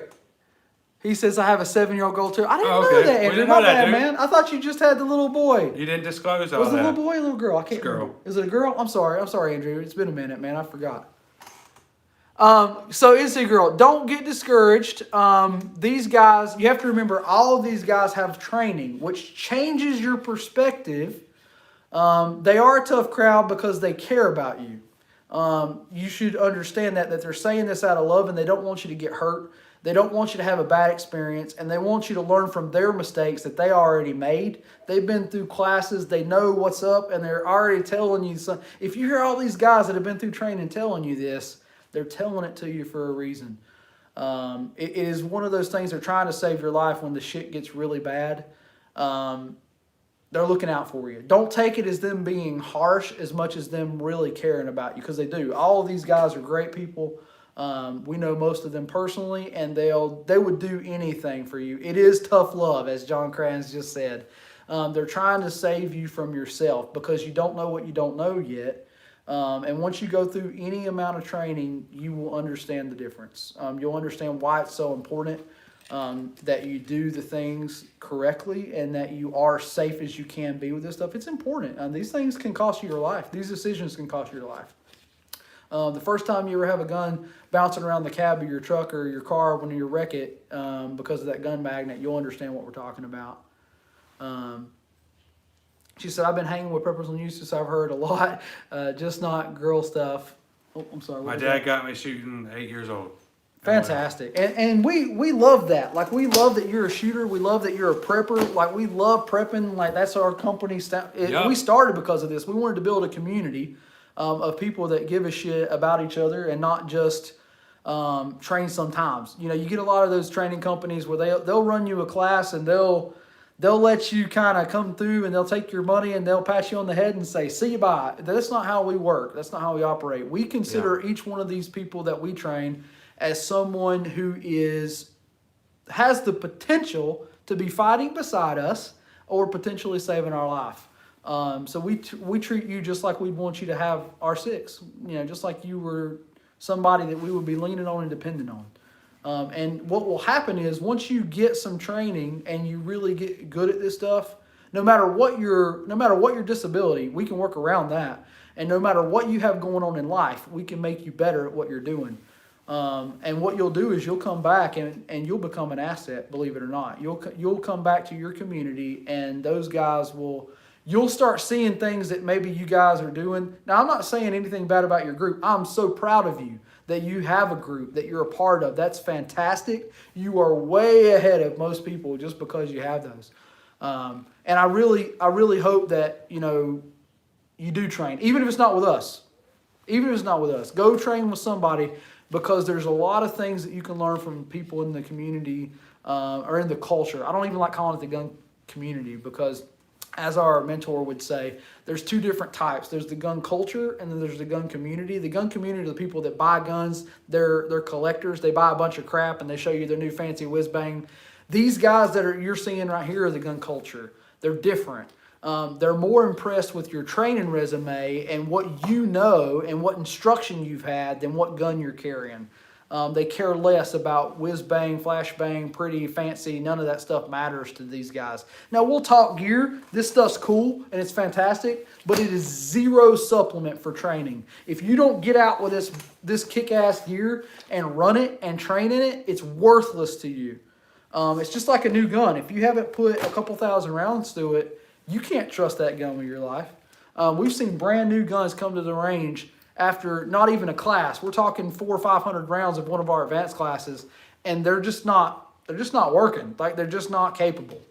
Speaker 1: He says I have a 7-year-old girl too. I didn't know that, Andrew. My bad, man. I thought you just had the little boy.
Speaker 2: You didn't disclose all
Speaker 1: Was it
Speaker 2: that.
Speaker 1: a little boy or a little girl? I can't
Speaker 2: Girl.
Speaker 1: remember. Is it a girl? I'm sorry, Andrew. It's been a minute, man. I forgot. So NC Girl, don't get discouraged. These guys, you have to remember, all of these guys have training, which changes your perspective. They are a tough crowd because they care about you. You should understand that they're saying this out of love, and they don't want you to get hurt. They don't want you to have a bad experience, and they want you to learn from their mistakes that they already made. They've been through classes. They know what's up, and they're already telling you something. If you hear all these guys that have been through training telling you this, they're telling it to you for a reason. It is one of those things, they're trying to save your life when the shit gets really bad. They're looking out for you. Don't take it as them being harsh as much as them really caring about you, because they do. All of these guys are great people. We know most of them personally, and they would do anything for you. It is tough love, as John Kranz just said. They're trying to save you from yourself because you don't know what you don't know yet. And once you go through any amount of training, you will understand the difference. You'll understand why it's so important that you do the things correctly and that you are safe as you can be with this stuff. It's important. These things can cost you your life. These decisions can cost you your life. The first time you ever have a gun bouncing around the cab of your truck or your car when you wreck it because of that gun magnet, you'll understand what we're talking about. She said, I've been hanging with Preppers on You since I've heard a lot, just not girl stuff. Oh, I'm sorry.
Speaker 2: My dad got me shooting 8 years old.
Speaker 1: Fantastic. And we love that. Like, we love that you're a shooter. We love that you're a prepper. Like, we love prepping. Like, that's our company staff.
Speaker 2: Yep.
Speaker 1: We started because of this. We wanted to build a community of people that give a shit about each other and not just train sometimes. You know, you get a lot of those training companies where they'll run you a class and they'll let you kind of come through and they'll take your money and they'll pat you on the head and say, see you bye. That's not how we work. That's not how we operate. We consider each one of these people that we train as someone who has the potential to be fighting beside us or potentially saving our life. So we treat you just like we'd want you to have our six, you know, just like you were somebody that we would be leaning on and depending on. And what will happen is once you get some training and you really get good at this stuff, no matter what your disability, we can work around that. And no matter what you have going on in life, we can make you better at what you're doing. And what you'll do is you'll come back and you'll become an asset, believe it or not. You'll come back to your community, and those guys you'll start seeing things that maybe you guys are doing. Now, I'm not saying anything bad about your group. I'm so proud of you that you have a group that you're a part of. That's fantastic. You are way ahead of most people just because you have those. And I really hope that, you know, you do train, even if it's not with us. Even if it's not with us, go train with somebody, because there's a lot of things that you can learn from people in the community or in the culture. I don't even like calling it the gun community because, as our mentor would say, there's two different types. There's the gun culture, and then there's the gun community. The gun community are the people that buy guns. They're collectors. They buy a bunch of crap, and they show you their new fancy whiz-bang. These guys that you're seeing right here are the gun culture. They're different. They're more impressed with your training resume and what you know and what instruction you've had than what gun you're carrying. They care less about whiz-bang, flash-bang, pretty, fancy. None of that stuff matters to these guys. Now, we'll talk gear. This stuff's cool, and it's fantastic, but it is zero supplement for training. If you don't get out with this kick-ass gear and run it and train in it, it's worthless to you. It's just like a new gun. If you haven't put a couple thousand rounds through it, you can't trust that gun with your life. We've seen brand new guns come to the range after not even a class. We're talking 400 or 500 rounds of one of our advanced classes, and they're just not working. Like, they're just not capable.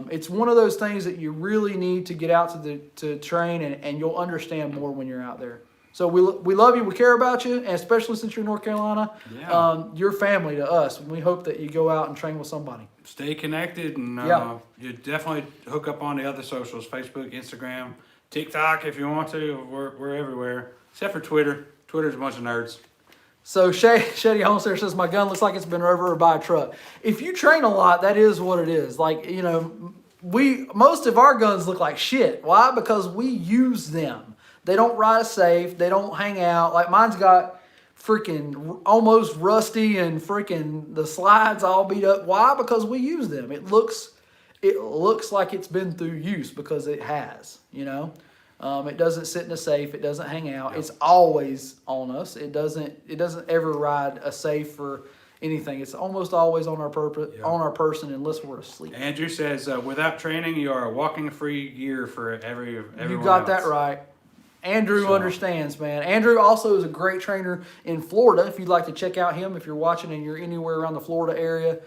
Speaker 1: It's one of those things that you really need to get out to train, and you'll Understand more when you're out there. So we love you, we care about you, and especially since you're in North Carolina, you're family to us. And we hope that you go out and train with somebody. Stay
Speaker 2: connected, and you definitely hook up on the other socials: Facebook, Instagram, TikTok if you want to. We're everywhere except for Twitter. Twitter's a bunch of nerds.
Speaker 1: So Shady Homestead says, my gun looks like it's been run over by a truck. If you train a lot, that is what it is. Like, you know, most of our guns look like shit. Why? Because we use them. They don't ride safe. They don't hang out. Like, mine's got freaking almost rusty and freaking the slides all beat up. Why? Because we use them. It looks like it's been through use because it has, you know. It doesn't sit in a safe. It doesn't hang out. It's always on us. It doesn't ever ride a safe or anything. It's almost always on our on our person unless we're asleep.
Speaker 2: Andrew says, without training, you are a walking free gear for everyone
Speaker 1: You got that right. Andrew understands, man. Andrew also is a great trainer in Florida. If you'd like to check out him, if you're watching and you're anywhere around the Florida area,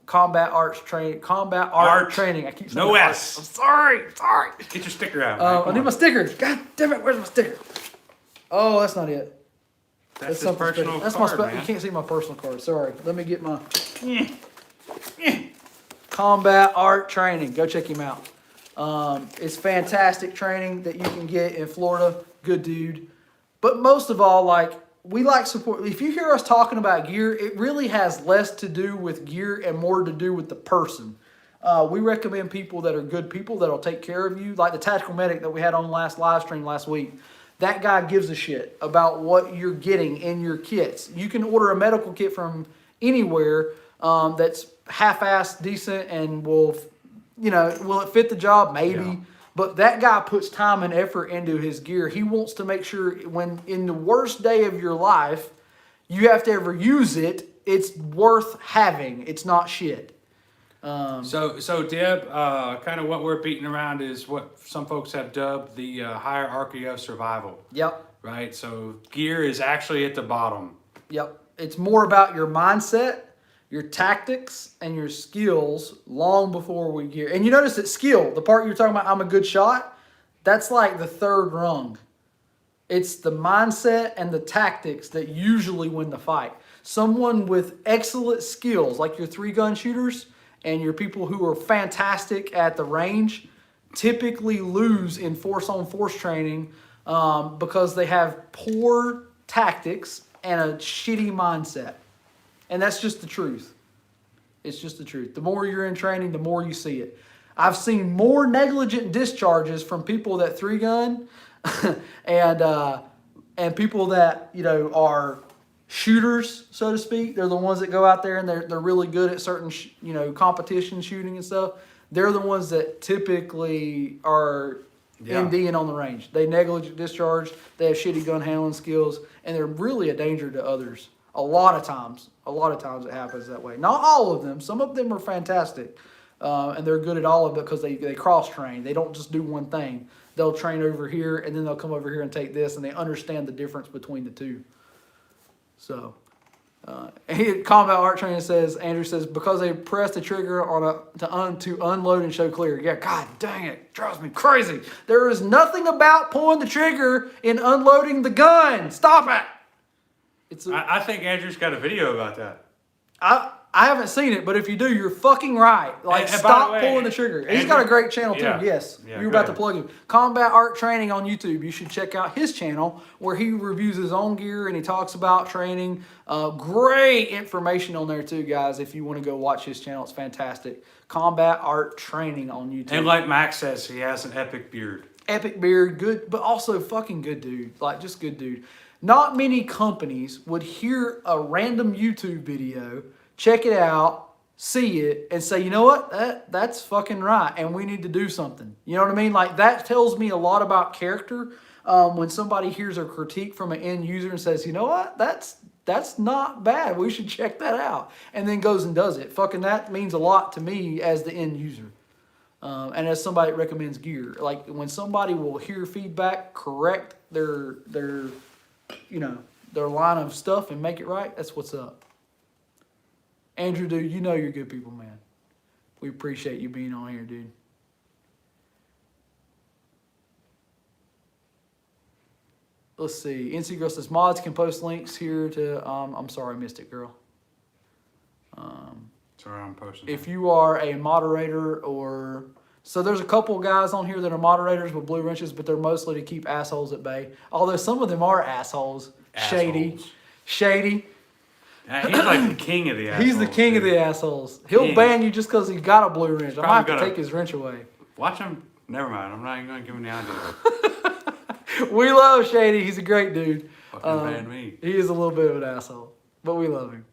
Speaker 1: combat art training. I keep saying
Speaker 2: no S.
Speaker 1: I'm sorry.
Speaker 2: Get your sticker out. Man.
Speaker 1: I need my sticker. God damn it! Where's my sticker? Oh, that's not it.
Speaker 2: That's his personal
Speaker 1: That's
Speaker 2: card,
Speaker 1: my.
Speaker 2: man.
Speaker 1: You can't see my personal card. Sorry. Let me get my combat art training. Go check him out. It's fantastic training that you can get in Florida. Good dude. But most of all, we like support. If you hear us talking about gear, it really has less to do with gear and more to do with the person. We recommend people that are good people that'll take care of you, like the tactical medic that we had on last live stream last week. That guy gives a shit about what you're getting in your kits. You can order a medical kit from anywhere that's half-assed decent and will it fit the job? Maybe. Yeah. But that guy puts time and effort into his gear. He wants to make sure when in the worst day of your life, you have to ever use it, it's worth having. It's not shit.
Speaker 2: So Deb, kind of what we're beating around is what some folks have dubbed the hierarchy of survival.
Speaker 1: Yep.
Speaker 2: Right? So gear is actually at the bottom.
Speaker 1: Yep. It's more about your mindset, your tactics, and your skills long before we gear. And you notice that skill, the part you're talking about, I'm a good shot, that's like the third rung. It's the mindset and the tactics that usually win the fight. Someone with excellent skills, like your 3-gun shooters and your people who are fantastic at the range, typically lose in force-on-force training because they have poor tactics and a shitty mindset. And that's just the truth. It's just the truth. The more you're in training, the more you see it. I've seen more negligent discharges from people that 3-gun and people that, are shooters, so to speak. They're the ones that go out there and they're really good at certain, competition shooting and stuff. They're the ones that typically are MDing on the range. They negligent discharge, they have shitty gun handling skills, and they're really a danger to others. A lot of times it happens that way. Not all of them. Some of them are fantastic, and they're good at all of it because they cross-train. They don't just do one thing. They'll train over here, and then they'll come over here and take this, and they understand the difference between the two. So, combat art training says, Andrew says, because they press the trigger to unload and show clear. Yeah, God dang it. Drives me crazy. There is nothing about pulling the trigger in unloading the gun. Stop it.
Speaker 2: I think Andrew's got a video about that.
Speaker 1: I haven't seen it, but if you do, you're fucking right. Stop pulling the trigger. He's got a great channel too. Yes, you're about to plug him. Combat Art Training on YouTube. You should check out his channel where he reviews his own gear and he talks about training. Great information on there too, guys. If you want to go watch his channel, it's fantastic. Combat Art Training on YouTube.
Speaker 2: And like Max says, he has an epic beard.
Speaker 1: Epic beard, good, but also fucking good dude. Just good dude. Not many companies would hear a random YouTube video, check it out, see it, and say, you know what, that's fucking right, and we need to do something. You know what I mean? That tells me a lot about character when somebody hears a critique from an end user and says, you know what, that's not bad, we should check that out, and then goes and does it. Fucking that means a lot to me as the end user. And as somebody that recommends gear. When somebody will hear feedback, correct their line of stuff and make it right, that's what's up. Andrew, dude, you're good people, man. We appreciate you being on here, dude. Let's see. NC Girl says, mods can post links here to, I'm sorry, I missed it, girl.
Speaker 2: Sorry, I'm posting.
Speaker 1: If you are a moderator so there's a couple guys on here that are moderators with blue wrenches, but they're mostly to keep assholes at bay. Although some of them are assholes. Shady.
Speaker 2: He's like the king of the assholes.
Speaker 1: He's the king of the assholes. He'll ban you just because he's got a blue wrench. I might have to take his wrench away.
Speaker 2: Watch him. Never mind. I'm not even going to give him the idea.
Speaker 1: We love Shady. He's a great dude.
Speaker 2: Fucking ban me.
Speaker 1: He is a little bit of an asshole, but we love him.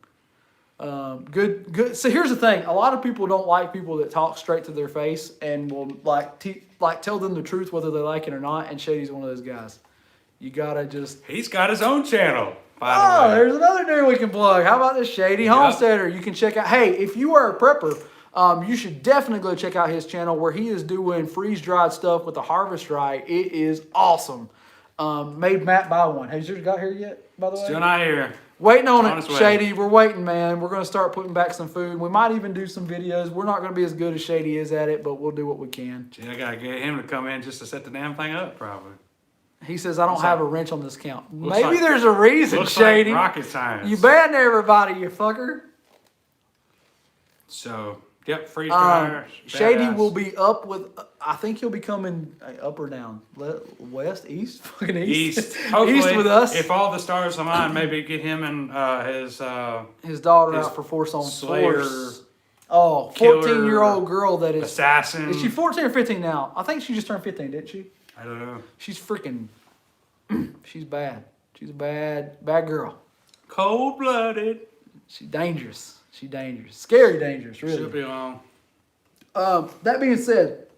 Speaker 1: Good. So here's the thing: a lot of people don't like people that talk straight to their face and will like tell them the truth whether they like it or not. And Shady's one of those guys. You gotta just.
Speaker 2: He's got his own channel. By
Speaker 1: Oh,
Speaker 2: the way.
Speaker 1: there's another dude we can plug. How about this Shady Homesteader? You can check out. Hey, if you are a prepper, you should definitely go check out his channel where he is doing freeze dried stuff with the harvest rye. It is awesome. Made Matt buy one. Has yours got here yet? By the way,
Speaker 2: Still not here.
Speaker 1: waiting on
Speaker 2: On
Speaker 1: it,
Speaker 2: its way.
Speaker 1: Shady. We're waiting, man. We're gonna start putting back some food. We might even do some videos. We're not gonna be as good as Shady is at it, but we'll do what we can.
Speaker 2: Gee, I gotta get him to come in just to set the damn thing up, probably.
Speaker 1: He says I don't
Speaker 2: Looks
Speaker 1: have
Speaker 2: like-
Speaker 1: a wrench on this count.
Speaker 2: looks
Speaker 1: Maybe
Speaker 2: like-
Speaker 1: there's a reason,
Speaker 2: Looks
Speaker 1: Shady.
Speaker 2: like rocket science.
Speaker 1: You banned everybody, you fucker.
Speaker 2: So, yep, freeze dryer.
Speaker 1: Shady
Speaker 2: badass.
Speaker 1: will be up with. I think he'll be coming up or down, west, east, fucking east,
Speaker 2: East. Hopefully,
Speaker 1: east with us.
Speaker 2: If all the stars align, maybe get him and
Speaker 1: His daughter
Speaker 2: his
Speaker 1: out for Force on
Speaker 2: Slayer
Speaker 1: Force. Oh,
Speaker 2: killer
Speaker 1: 14-year-old girl that is.
Speaker 2: assassin.
Speaker 1: Is she 14 or 15 now? I think she just turned 15, didn't she?
Speaker 2: I don't know.
Speaker 1: She's freaking. She's bad. She's a bad girl.
Speaker 2: Cold blooded.
Speaker 1: She's dangerous. She's dangerous. Scary dangerous, really.
Speaker 2: Should be on.
Speaker 1: That being said,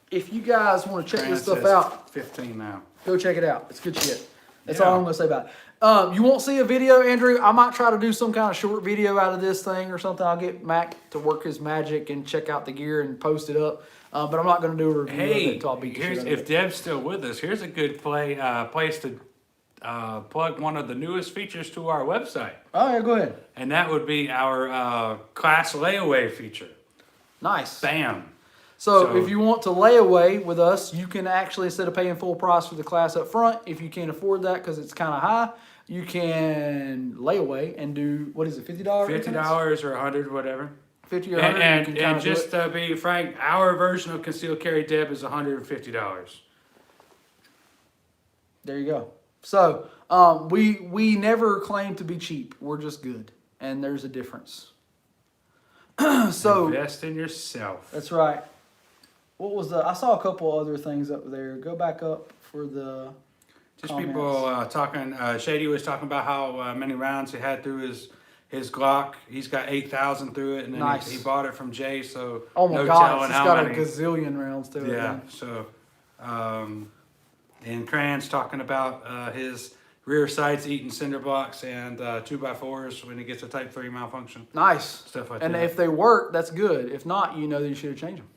Speaker 1: if you guys want to check this stuff out,
Speaker 2: 15 now.
Speaker 1: go check it out. It's good shit. That's
Speaker 2: Yeah.
Speaker 1: all I'm going to say about it. You won't see a video, Andrew. I might try to do some kind of short video out of this thing or something. I'll get Mac to work his magic and check out the gear and post it up. But I'm not going to do a review of it
Speaker 2: Hey,
Speaker 1: until I beat the shit out of
Speaker 2: if
Speaker 1: it.
Speaker 2: Deb's still with us, here's a good place to plug one of the newest features to our website.
Speaker 1: Oh, yeah, go ahead.
Speaker 2: And that would be our class layaway feature.
Speaker 1: Nice.
Speaker 2: Bam.
Speaker 1: So,
Speaker 2: So-
Speaker 1: if you want to lay away with us, you can actually, instead of paying full price for the class up front, if you can't afford that because it's kind of high, you can lay away and do, what is it, $50?
Speaker 2: $50 or $100, whatever.
Speaker 1: 50 or 100,
Speaker 2: And,
Speaker 1: you can
Speaker 2: and
Speaker 1: kind of
Speaker 2: just to be frank, our version of concealed carry Deb is $150.
Speaker 1: There you go. So, we never claim to be cheap. We're just good. And there's a difference. So,
Speaker 2: Invest in yourself.
Speaker 1: that's right. What was I saw a couple other things up there. Go back up for the
Speaker 2: Just
Speaker 1: comments.
Speaker 2: people talking. Shady was talking about how many rounds he had through his Glock. He's got 8,000 through it, and then
Speaker 1: Nice.
Speaker 2: he bought it from Jay. So
Speaker 1: Oh my
Speaker 2: no
Speaker 1: God,
Speaker 2: telling
Speaker 1: it's
Speaker 2: how
Speaker 1: got
Speaker 2: many.
Speaker 1: a gazillion rounds to it.
Speaker 2: Yeah.
Speaker 1: man.
Speaker 2: So, and Cran's talking about his rear sights eating cinder blocks and 2x4s when he gets a Type 3 malfunction.
Speaker 1: Nice.
Speaker 2: Stuff like
Speaker 1: And
Speaker 2: that.
Speaker 1: if they work, that's good. If not, you know that you should have changed them.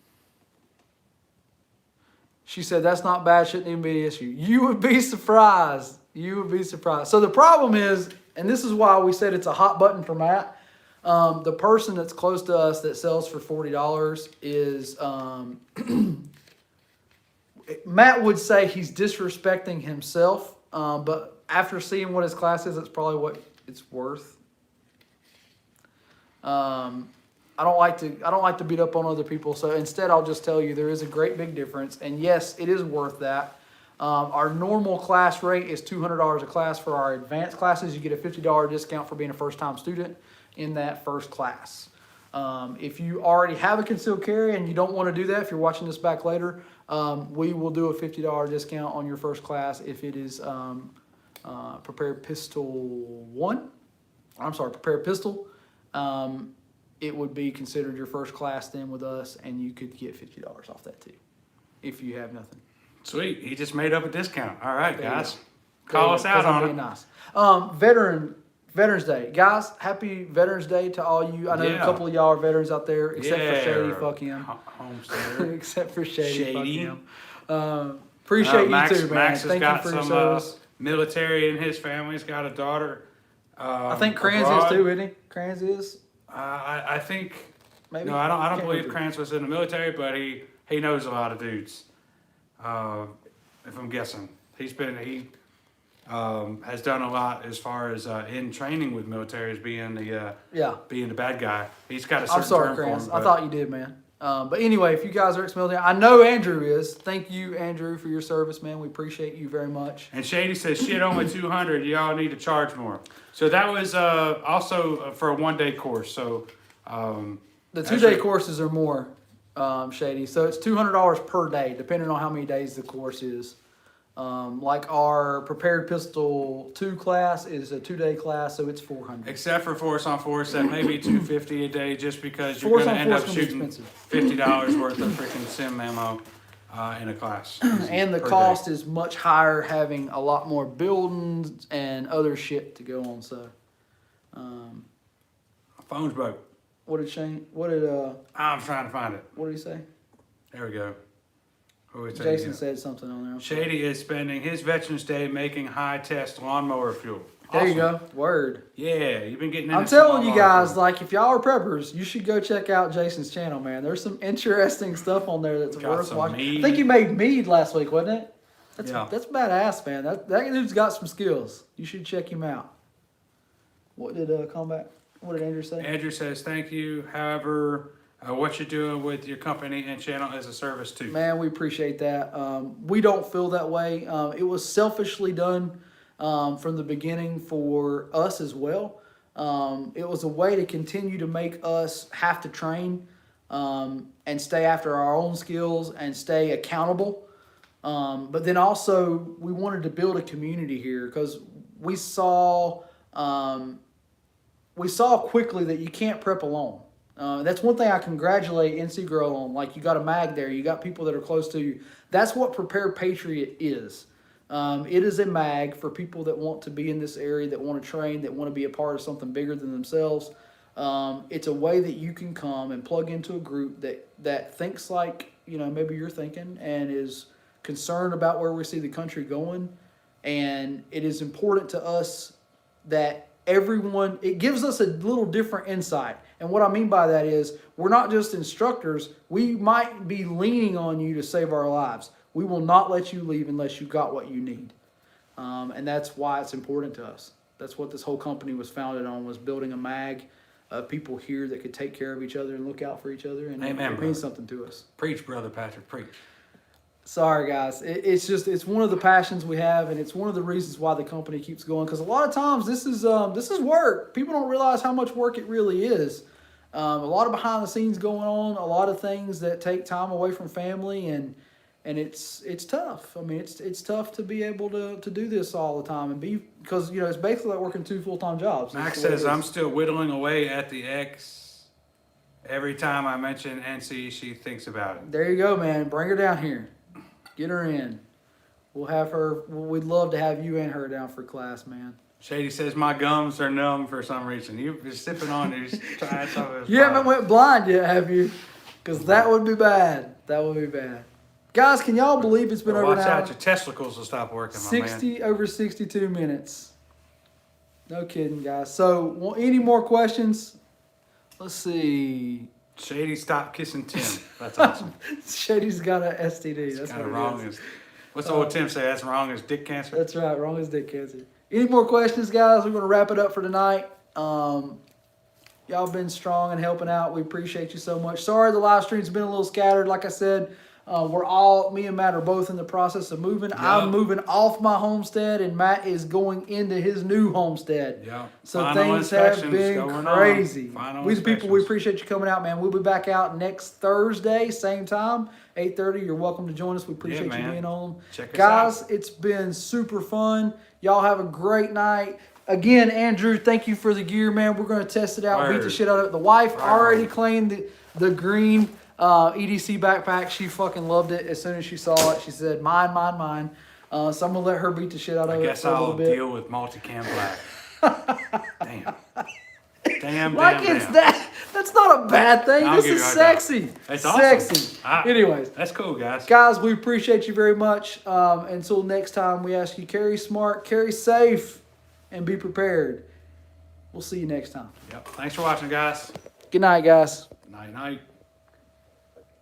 Speaker 1: She said, that's not bad, shouldn't even be an issue. You would be surprised. You would be surprised. So the problem is, and this is why we said it's a hot button for Matt, the person that's close to us that sells for $40 is, Matt would say he's disrespecting himself, but after seeing what his class is, it's probably what it's worth. I don't like to beat up on other people, so instead I'll just tell you there is a great big difference, and yes, it is worth that. Our normal class rate is $200 a class. For our advanced classes, you get a $50 discount for being a first-time student in that first class. If you already have a concealed carry and you don't want to do that, if you're watching this back later, we will do a $50 discount on your first class if it is prepared pistol 1. I'm sorry, prepared pistol. It would be considered your first class then with us, and you could get $50 off that too, if you have nothing.
Speaker 2: Sweet. He just made up a discount. All right,
Speaker 1: There you
Speaker 2: guys.
Speaker 1: go.
Speaker 2: Call
Speaker 1: There
Speaker 2: us
Speaker 1: you go,
Speaker 2: out
Speaker 1: 'cause I'm
Speaker 2: on
Speaker 1: being
Speaker 2: it.
Speaker 1: nice. Veterans Day. Guys, happy Veterans Day to all you. I know a
Speaker 2: Yeah.
Speaker 1: couple of y'all are veterans out there, except for Shady.
Speaker 2: Yeah.
Speaker 1: Fuck him.
Speaker 2: Homesteader.
Speaker 1: Except for Shady. Fuck
Speaker 2: Shady.
Speaker 1: him. Appreciate
Speaker 2: Max,
Speaker 1: you too, man.
Speaker 2: Max has
Speaker 1: Thank you
Speaker 2: got
Speaker 1: for your
Speaker 2: some
Speaker 1: service.
Speaker 2: military in his family. He's got a daughter.
Speaker 1: I think Kranz
Speaker 2: abroad.
Speaker 1: is too, isn't he? Kranz is?
Speaker 2: I think.
Speaker 1: Maybe?
Speaker 2: No, I don't
Speaker 1: Can't
Speaker 2: believe
Speaker 1: remember.
Speaker 2: Kranz was in the military, but he knows a lot of dudes. If I'm guessing, he has done a lot as far as in training with military as being the bad guy. He's got a certain
Speaker 1: I'm sorry,
Speaker 2: term for
Speaker 1: Kranz.
Speaker 2: him,
Speaker 1: I
Speaker 2: but-
Speaker 1: thought you did, man. But anyway, if you guys are ex-military, I know Andrew is. Thank you, Andrew, for your service, man. We appreciate you very much.
Speaker 2: And Shady says, shit, only 200. Y'all need to charge more. So that was also for a one-day course. So
Speaker 1: The
Speaker 2: That's
Speaker 1: 2-day
Speaker 2: right.
Speaker 1: courses are more, Shady. So it's $200 per day, depending on how many days the course is. Like our prepared pistol 2 class is a 2-day class, so it's $400.
Speaker 2: Except for Force on Force, that may be $250 a day, just because you're
Speaker 1: Force
Speaker 2: going to
Speaker 1: on
Speaker 2: end
Speaker 1: Force
Speaker 2: up
Speaker 1: gonna be
Speaker 2: shooting
Speaker 1: expensive.
Speaker 2: $50 worth of freaking sim ammo in a class.
Speaker 1: And the
Speaker 2: per
Speaker 1: cost
Speaker 2: day.
Speaker 1: is much higher, having a lot more buildings and other shit to go on. So,
Speaker 2: Phone's broke.
Speaker 1: what did
Speaker 2: I'm trying to find it.
Speaker 1: what did he say?
Speaker 2: There we go. What did we say
Speaker 1: Jason
Speaker 2: again?
Speaker 1: said something on there.
Speaker 2: Shady is spending his Veterans Day making high-test lawnmower fuel.
Speaker 1: There you
Speaker 2: Awesome.
Speaker 1: go. Word.
Speaker 2: Yeah, you've been getting into
Speaker 1: I'm
Speaker 2: some
Speaker 1: telling you
Speaker 2: lawnmower
Speaker 1: guys,
Speaker 2: fuel.
Speaker 1: like, if y'all are preppers, you should go check out Jason's channel, man. There's some interesting stuff on there that's
Speaker 2: Got
Speaker 1: worth
Speaker 2: some
Speaker 1: watching.
Speaker 2: mead.
Speaker 1: I think you made mead last week, wasn't it?
Speaker 2: Yeah.
Speaker 1: That's badass, man. That dude's got some skills. You should check him out. What did Andrew say?
Speaker 2: Andrew says, thank you. However, what you're doing with your company and channel is a service too.
Speaker 1: Man, we appreciate that. We don't feel that way. It was selfishly done from the beginning for us as well. It was a way to continue to make us have to train and stay after our own skills and stay accountable. But then also we wanted to build a community here because we saw quickly that you can't prep alone. That's one thing I congratulate NC Girl on. Like, you got a mag there, you got people that are close to you. That's what Prepared Patriot is. It is a mag for people that want to be in this area, that want to train, that want to be a part of something bigger than themselves. It's a way that you can come and plug into a group that thinks like, maybe you're thinking, and is concerned about where we see the country going. And it is important to us that it gives us a little different insight. And what I mean by that is, we're not just instructors. We might be leaning on you to save our lives. We will not let you leave unless you got what you need. And that's why it's important to us. That's what this whole company was founded on, was building a mag of people here that could take care of each other and look out for each other. And
Speaker 2: Amen,
Speaker 1: it means something to us.
Speaker 2: Preach, Brother Patrick, preach.
Speaker 1: Sorry, guys. It's one of the passions we have, and it's one of the reasons why the company keeps going. Because a lot of times this is work. People don't realize how much work it really is. A lot of behind the scenes going on. A lot of things that take time away from family, and it's tough. I mean, it's tough to be able to do this all the time because it's basically like working 2 full-time jobs.
Speaker 2: Max says, I'm still whittling away at the X. Every time I mention NC, she thinks about it.
Speaker 1: There you go, man. Bring her down here. Get her in. We'll have her. We'd love to have you and her down for class, man.
Speaker 2: Shady says, my gums are numb for some reason. You're sipping on these. Trying some of this.
Speaker 1: You haven't went blind yet, have you? Because that would be bad. That would be bad. Guys, can y'all believe it's been over
Speaker 2: Watch
Speaker 1: an hour?
Speaker 2: out, your testicles will stop working, my man.
Speaker 1: Over 62 minutes. No kidding, guys. So, any more questions? Let's see.
Speaker 2: Shady, stop kissing Tim. That's awesome.
Speaker 1: Shady's got an STD. That's
Speaker 2: Kind of
Speaker 1: what it
Speaker 2: wrong.
Speaker 1: is.
Speaker 2: What's old Tim say? That's wrong as dick cancer.
Speaker 1: That's right. Wrong as dick cancer. Any more questions, guys? We're going to wrap it up for tonight. Y'all been strong and helping out. We appreciate you so much. Sorry the live stream's been a little scattered. Like I said, me and Matt are both in the process of moving.
Speaker 2: Yep.
Speaker 1: I'm moving off my homestead, and Matt is going into his new homestead.
Speaker 2: Yeah.
Speaker 1: So
Speaker 2: Final
Speaker 1: things have
Speaker 2: inspections
Speaker 1: been
Speaker 2: going on.
Speaker 1: crazy.
Speaker 2: Final
Speaker 1: We the people, we
Speaker 2: inspections.
Speaker 1: appreciate you coming out, man. We'll be back out next Thursday, same time, 8:30. You're welcome to join us. We appreciate you
Speaker 2: man.
Speaker 1: being on.
Speaker 2: Check us
Speaker 1: Guys,
Speaker 2: out.
Speaker 1: it's been super fun. Y'all have a great night. Again, Andrew, thank you for the gear, man. We're going to test it out, beat the
Speaker 2: Word.
Speaker 1: shit out of it. The wife
Speaker 2: Word.
Speaker 1: already claimed the green EDC backpack. She fucking loved it as soon as she saw it. She said, mine, mine, mine. So I'm going to let her beat the shit out of
Speaker 2: I
Speaker 1: it
Speaker 2: guess
Speaker 1: for a little
Speaker 2: I'll
Speaker 1: bit.
Speaker 2: deal with multicam black. Damn. Damn,
Speaker 1: Like
Speaker 2: damn,
Speaker 1: it's
Speaker 2: damn.
Speaker 1: that's not a bad thing.
Speaker 2: I'll
Speaker 1: This
Speaker 2: give
Speaker 1: is
Speaker 2: you a high five.
Speaker 1: sexy.
Speaker 2: It's awesome.
Speaker 1: Sexy. Anyways,
Speaker 2: That's cool, guys.
Speaker 1: guys, we appreciate you very much. Until next time, we ask you carry smart, carry safe, and be prepared. We'll see you next time.
Speaker 2: Yep. Thanks for watching, guys.
Speaker 1: Good night, guys.
Speaker 2: Night, night.